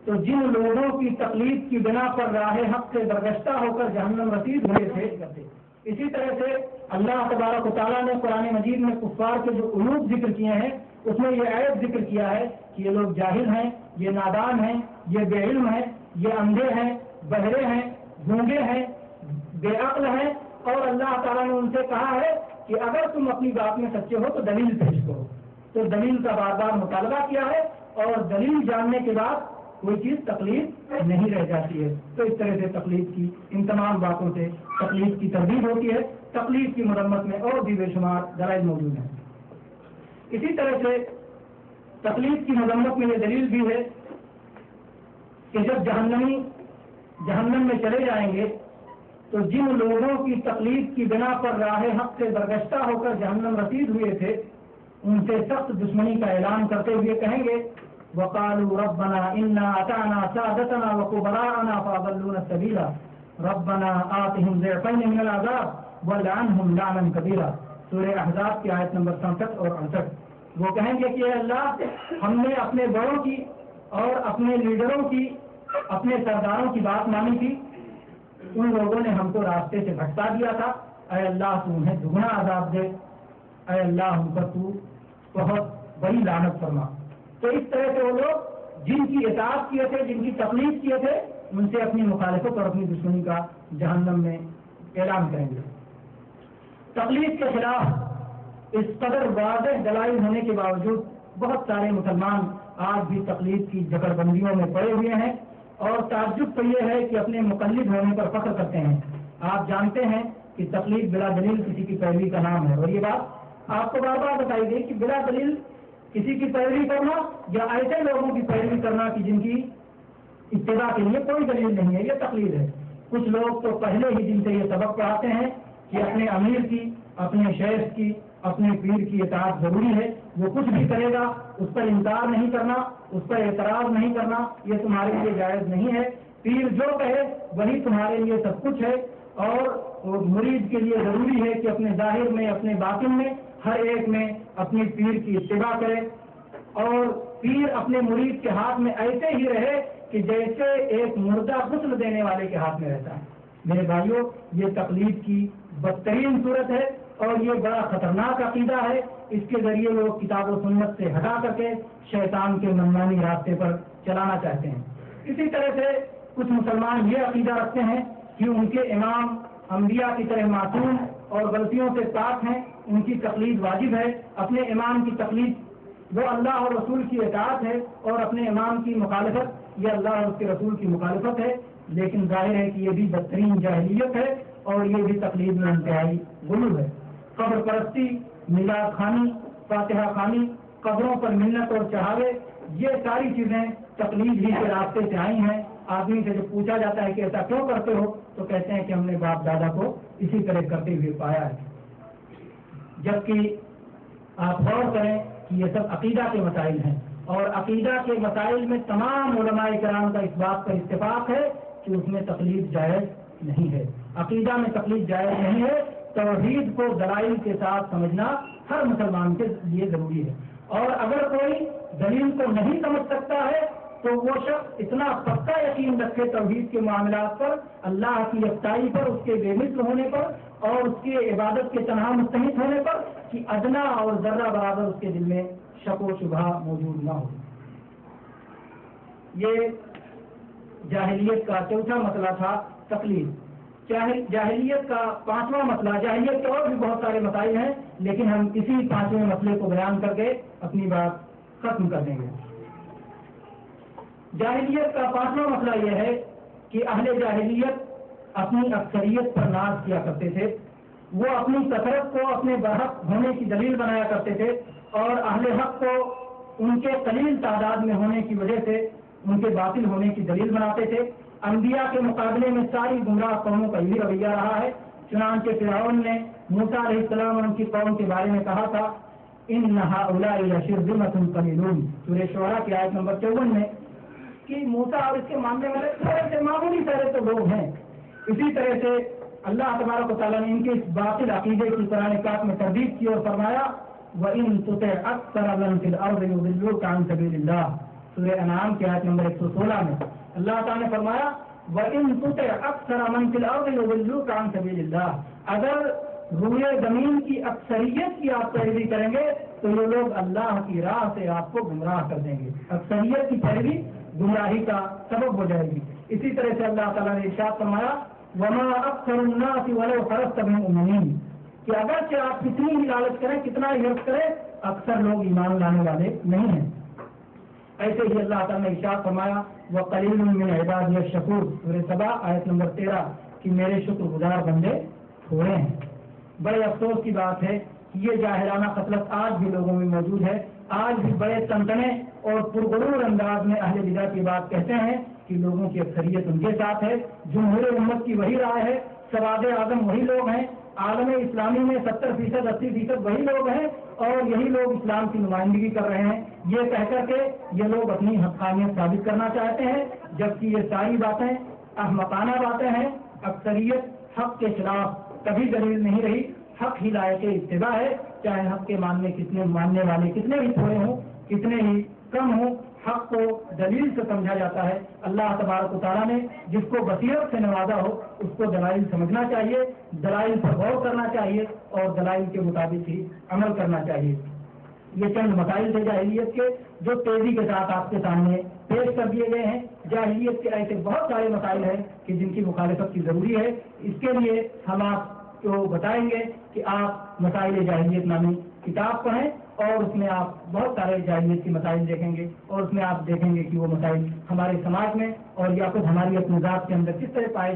تو جن لوگوں کی تقلید کی بنا پر راہ حق سے برگشتہ ہو کر جہنم رسید ہوئے تھے. اسی طرح سے اللہ تبارک و تعالیٰ نے قرآن مجید میں کفار کے جو عیوب ذکر کیے ہیں اس میں یہ عیب ذکر کیا ہے کہ یہ لوگ جاہل ہیں، یہ نادان ہیں، یہ بے علم ہیں، یہ اندھے ہیں، بہرے ہیں، گونگے ہیں، بے عقل ہیں. اور اللہ تعالیٰ نے ان سے کہا ہے کہ اگر تم اپنی بات میں سچے ہو تو دلیل پیش کرو. تو دلیل کا بار بار مطالبہ کیا ہے اور دلیل جاننے کے بعد کوئی چیز تقلید نہیں رہ جاتی ہے. تو اس طرح سے تقلید کی ان تمام باتوں سے تقلید کی تردید ہوتی ہے. تقلید کی مذمت میں اور بھی بے شمار دلائل موجود ہیں. اسی طرح سے تقلید کی مذمت میں یہ دلیل بھی ہے کہ جب جہنم میں چلے جائیں گے تو جن لوگوں کی تقلید کی بنا پر راہ حق سے برگشتہ ہو کر جہنم رسید ہوئے تھے ان سے سخت دشمنی کا اعلان کرتے ہوئے کہیں گے وقالوا ربنا انا اطعنا سادتنا وكبراءنا فاضلونا السبيل ربنا آتهم ضعفين من العذاب والعنهم لعنا كبيرا. سورہ احزاب کی آیت نمبر 67 اور 68. وہ کہیں گے کہ اے اللہ ہم نے اپنے بڑوں کی اور اپنے لیڈروں کی، اپنے سرداروں کی بات مانی تھی، ان لوگوں نے ہم کو راستے سے بھٹکا دیا تھا. اے اللہ تو انہیں دگنا عذاب دے، اے اللہ ہم پر تو بہت بڑی لعنت فرما. تو اس طرح سے وہ لوگ جن کی اطاعت کیے تھے، جن کی تقلید کیے تھے، ان سے اپنی مخالفت اور اپنی دشمنی کا جہنم میں اعلان کریں گے. تقلید کے خلاف اس قدر واضح دلائل ہونے کے باوجود بہت سارے مسلمان آج بھی تقلید کی جکڑ بندیوں میں پڑے ہوئے ہیں اور تعجب تو یہ ہے کہ اپنے مقلد ہونے پر فخر کرتے ہیں. آپ جانتے ہیں کہ تقلید بلا دلیل کسی کی پیروی کا نام ہے، اور یہ بات آپ کو بار بار بتائی گئی کہ بلا دلیل کسی کی پیروی کرنا یا ایسے لوگوں کی پیروی کرنا کہ جن کی اتباع کے لیے کوئی دلیل نہیں ہے، یہ تقلید ہے. کچھ لوگ تو پہلے ہی دن سے یہ سبق پڑھاتے ہیں کہ اپنے امیر کی، اپنے شیخ کی، اپنے پیر کی اطاعت ضروری ہے، وہ کچھ بھی کرے گا اس پر انکار نہیں کرنا، اس پر اعتراض نہیں کرنا، یہ تمہارے لیے جائز نہیں ہے. پیر جو کہے وہی تمہارے لیے سب کچھ ہے، اور مرید کے لیے ضروری ہے کہ اپنے ظاہر میں اپنے باطن میں ہر ایک میں اپنی پیر کی اتباع کرے اور پیر اپنے مرید کے ہاتھ میں ایسے ہی رہے کہ جیسے ایک مردہ غسل دینے والے کے ہاتھ میں رہتا ہے۔ میرے بھائیوں، یہ تقلید کی بدترین صورت ہے اور یہ بڑا خطرناک عقیدہ ہے۔ اس کے ذریعے لوگ کتاب و سنت سے ہٹا کر کے شیطان کے منمانی راستے پر چلانا چاہتے ہیں۔ اسی طرح سے کچھ مسلمان یہ عقیدہ رکھتے ہیں کہ ان کے امام انبیاء کی طرح معصوم اور غلطیوں سے پاک ہیں، ان کی تقلید واجب ہے۔ اپنے امام کی تقلید وہ اللہ اور رسول کی اطاعت ہے اور اپنے امام کی مخالفت یہ اللہ اور اس کے رسول کی مخالفت ہے، لیکن ظاہر ہے کہ یہ بھی بدترین جاہلیت ہے اور یہ بھی تقلید میں انتہائی غلو ہے۔ قبر پرستی، میلاد خوانی، فاتحہ خوانی، قبروں پر منت اور چڑھاوے، یہ ساری چیزیں تقلید ہی کے راستے سے آئی ہیں۔ آدمی سے جب پوچھا جاتا ہے کہ ایسا کیوں کرتے ہو تو کہتے ہیں کہ ہم نے باپ دادا کو اسی طرح کرتے ہوئے پایا ہے، جبکہ آپ غور کریں کہ یہ سب عقیدہ کے مسائل ہیں اور عقیدہ کے مسائل میں تمام علماء کرام کا اس بات پر اتفاق ہے کہ اس میں تقلید جائز نہیں ہے۔ عقیدہ میں تقلید جائز نہیں ہے۔ توحید کو دلائل کے ساتھ سمجھنا ہر مسلمان کے لیے ضروری ہے، اور اگر کوئی دلیل کو نہیں سمجھ سکتا ہے تو وہ شخص اتنا پکا یقین رکھے توحید کے معاملات پر، اللہ کی یکتائی پر، اس کے بے مثل ہونے پر اور اس کے عبادت کے تنہا مستحق ہونے پر کہ ادنا اور ذرہ برابر اس کے دل میں شک و شبہ موجود نہ ہو۔ یہ جاہلیت کا چوتھا مسئلہ تھا تقلید۔ جاہلیت کا پانچواں مسئلہ، جاہلیت کے اور بھی بہت سارے مسائل ہیں لیکن ہم اسی پانچویں مسئلے کو بیان کر کے اپنی بات ختم کر دیں گے۔ جاہلیت کا پانچواں مسئلہ یہ ہے کہ اہل جاہلیت اپنی اکثریت پر ناز کیا کرتے تھے، وہ اپنی کثرت کو اپنے برحق ہونے کی دلیل بنایا کرتے تھے اور اہل حق کو ان کے قلیل تعداد میں ہونے کی وجہ سے ان کے باطل ہونے کی دلیل بناتے تھے۔ انبیاء کے مقابلے میں ساری گمراہ قوموں کا یہ رویہ رہا ہے۔ چنانچہ فرعون نے موسیٰ علیہ السلام اور ان کی قوم کے بارے میں کہا تھا ان ہؤلاء لشرذمۃ قلیلون، سورہ شعراء کی آیت نمبر 54 میں، کہ موسیٰ اور اس کے ماننے والے تھوڑے سے معمولی سارے تو لوگ ہیں۔ اسی طرح سے اللہ تبارک و تعالیٰ نے ان کے اس باطل عقیدے کی قرآن پاک میں تردید کی اور فرمایا وَإِن تُطِعْ أَكْثَرَ مَن فِي الْأَرْضِ يُضِلُّوكَ عَن سَبِيلِ اللَّهِ، سورہ انعام کی آیت نمبر 116 میں اللہ تعالیٰ نے فرمایا وَإِن تُطِعْ أَكْثَرَ مَن فِي الْأَرْضِ يُضِلُّوكَ عَن سَبِيلِ اللَّهِ، اگر روئے زمین کی اکثریت کی آپ پیروی کریں گے تو یہ لوگ اللہ کی راہ سے آپ کو گمراہ کر دیں گے۔ اکثریت کی پیروی گمراہی کا سبب ہو جائے گی۔ اسی طرح سے اللہ تعالیٰ نے ارشاد فرمایا وَمَا أَكْثَرُ النَّاسِ وَلَوْ حَرَصْتَ بِالْمُؤْمِنِينَ، کہ اگرچہ آپ کتنی ہی لالچ کریں، کتنا ہی حرص کریں، اکثر لوگ ایمان لانے والے نہیں ہیں۔ ایسے ہی اللہ تعالیٰ نے ارشاد فرمایا وَقَلِيلٌ مِّنْ عِبَادِيَ الشَّكُورُ، سورہ سبا آیت نمبر 13، کہ میرے شکر گزار بندے تھوڑے ہیں۔ بڑے افسوس کی بات ہے کہ یہ جاہلانہ خصلت آج بھی لوگوں میں موجود ہے۔ آج بھی بڑے تنتنے اور پرغرور انداز میں اہل بدعت کی بات کہتے ہیں کہ لوگوں کی اکثریت ان کے ساتھ ہے، جمہور امت کی وہی رائے ہے، سواد اعظم وہی لوگ ہیں، عالم اسلامی میں 70% 80% وہی لوگ ہیں اور یہی لوگ اسلام کی نمائندگی کر رہے ہیں، یہ کہہ کر کے یہ لوگ اپنی حقانیت ثابت کرنا چاہتے ہیں، جبکہ یہ ساری باتیں احمقانہ باتیں ہیں۔ اکثریت حق کے خلاف کبھی دلیل نہیں رہی، حق ہی لائق اتباع ہے، چاہے حق کے ماننے والے کتنے ہی تھوڑے ہوں، کتنے ہی کم ہوں، حق کو دلیل سے سمجھا جاتا ہے۔ اللہ تبارک و تعالیٰ نے جس کو بصیرت سے نوازا ہو اس کو دلائل سمجھنا چاہیے، دلائل پر غور کرنا چاہیے اور دلائل کے مطابق ہی عمل کرنا چاہیے۔ یہ چند مسائل تھے جاہلیت کے جو تیزی کے ساتھ آپ کے سامنے پیش کر دیے گئے ہیں۔ جاہلیت کے ایسے بہت سارے مسائل ہیں کہ جن کی مخالفت کی ضروری ہے۔ اس کے لیے ہم آپ کو بتائیں گے کہ آپ مسائل جاہلیت نامی کتاب پڑھیں اور اس میں آپ بہت سارے جاہلیت کے مسائل دیکھیں گے اور اس میں آپ دیکھیں گے کہ وہ مسائل ہمارے سماج میں اور یا خود ہماری اپنی ذات کے اندر کس طرح پائے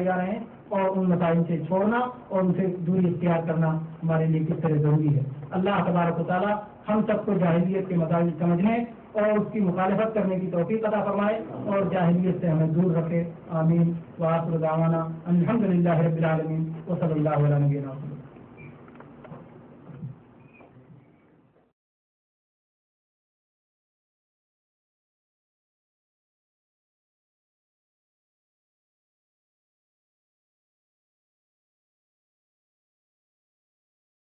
جا رہے ہیں اور ان مسائل سے چھوڑنا اور ان سے دوری اختیار کرنا ہمارے لیے کس طرح ضروری ہے۔ اللہ تبارک و تعالیٰ ہم سب کو جاہلیت کے مسائل سمجھنے اور اس کی مخالفت کرنے کی توفیق عطا فرمائے اور جاہلیت سے ہمیں دور رکھے۔ آمین۔ وآخر دعوانا الحمد للہ رب العالمین وصلی اللہ علیہ وسلم۔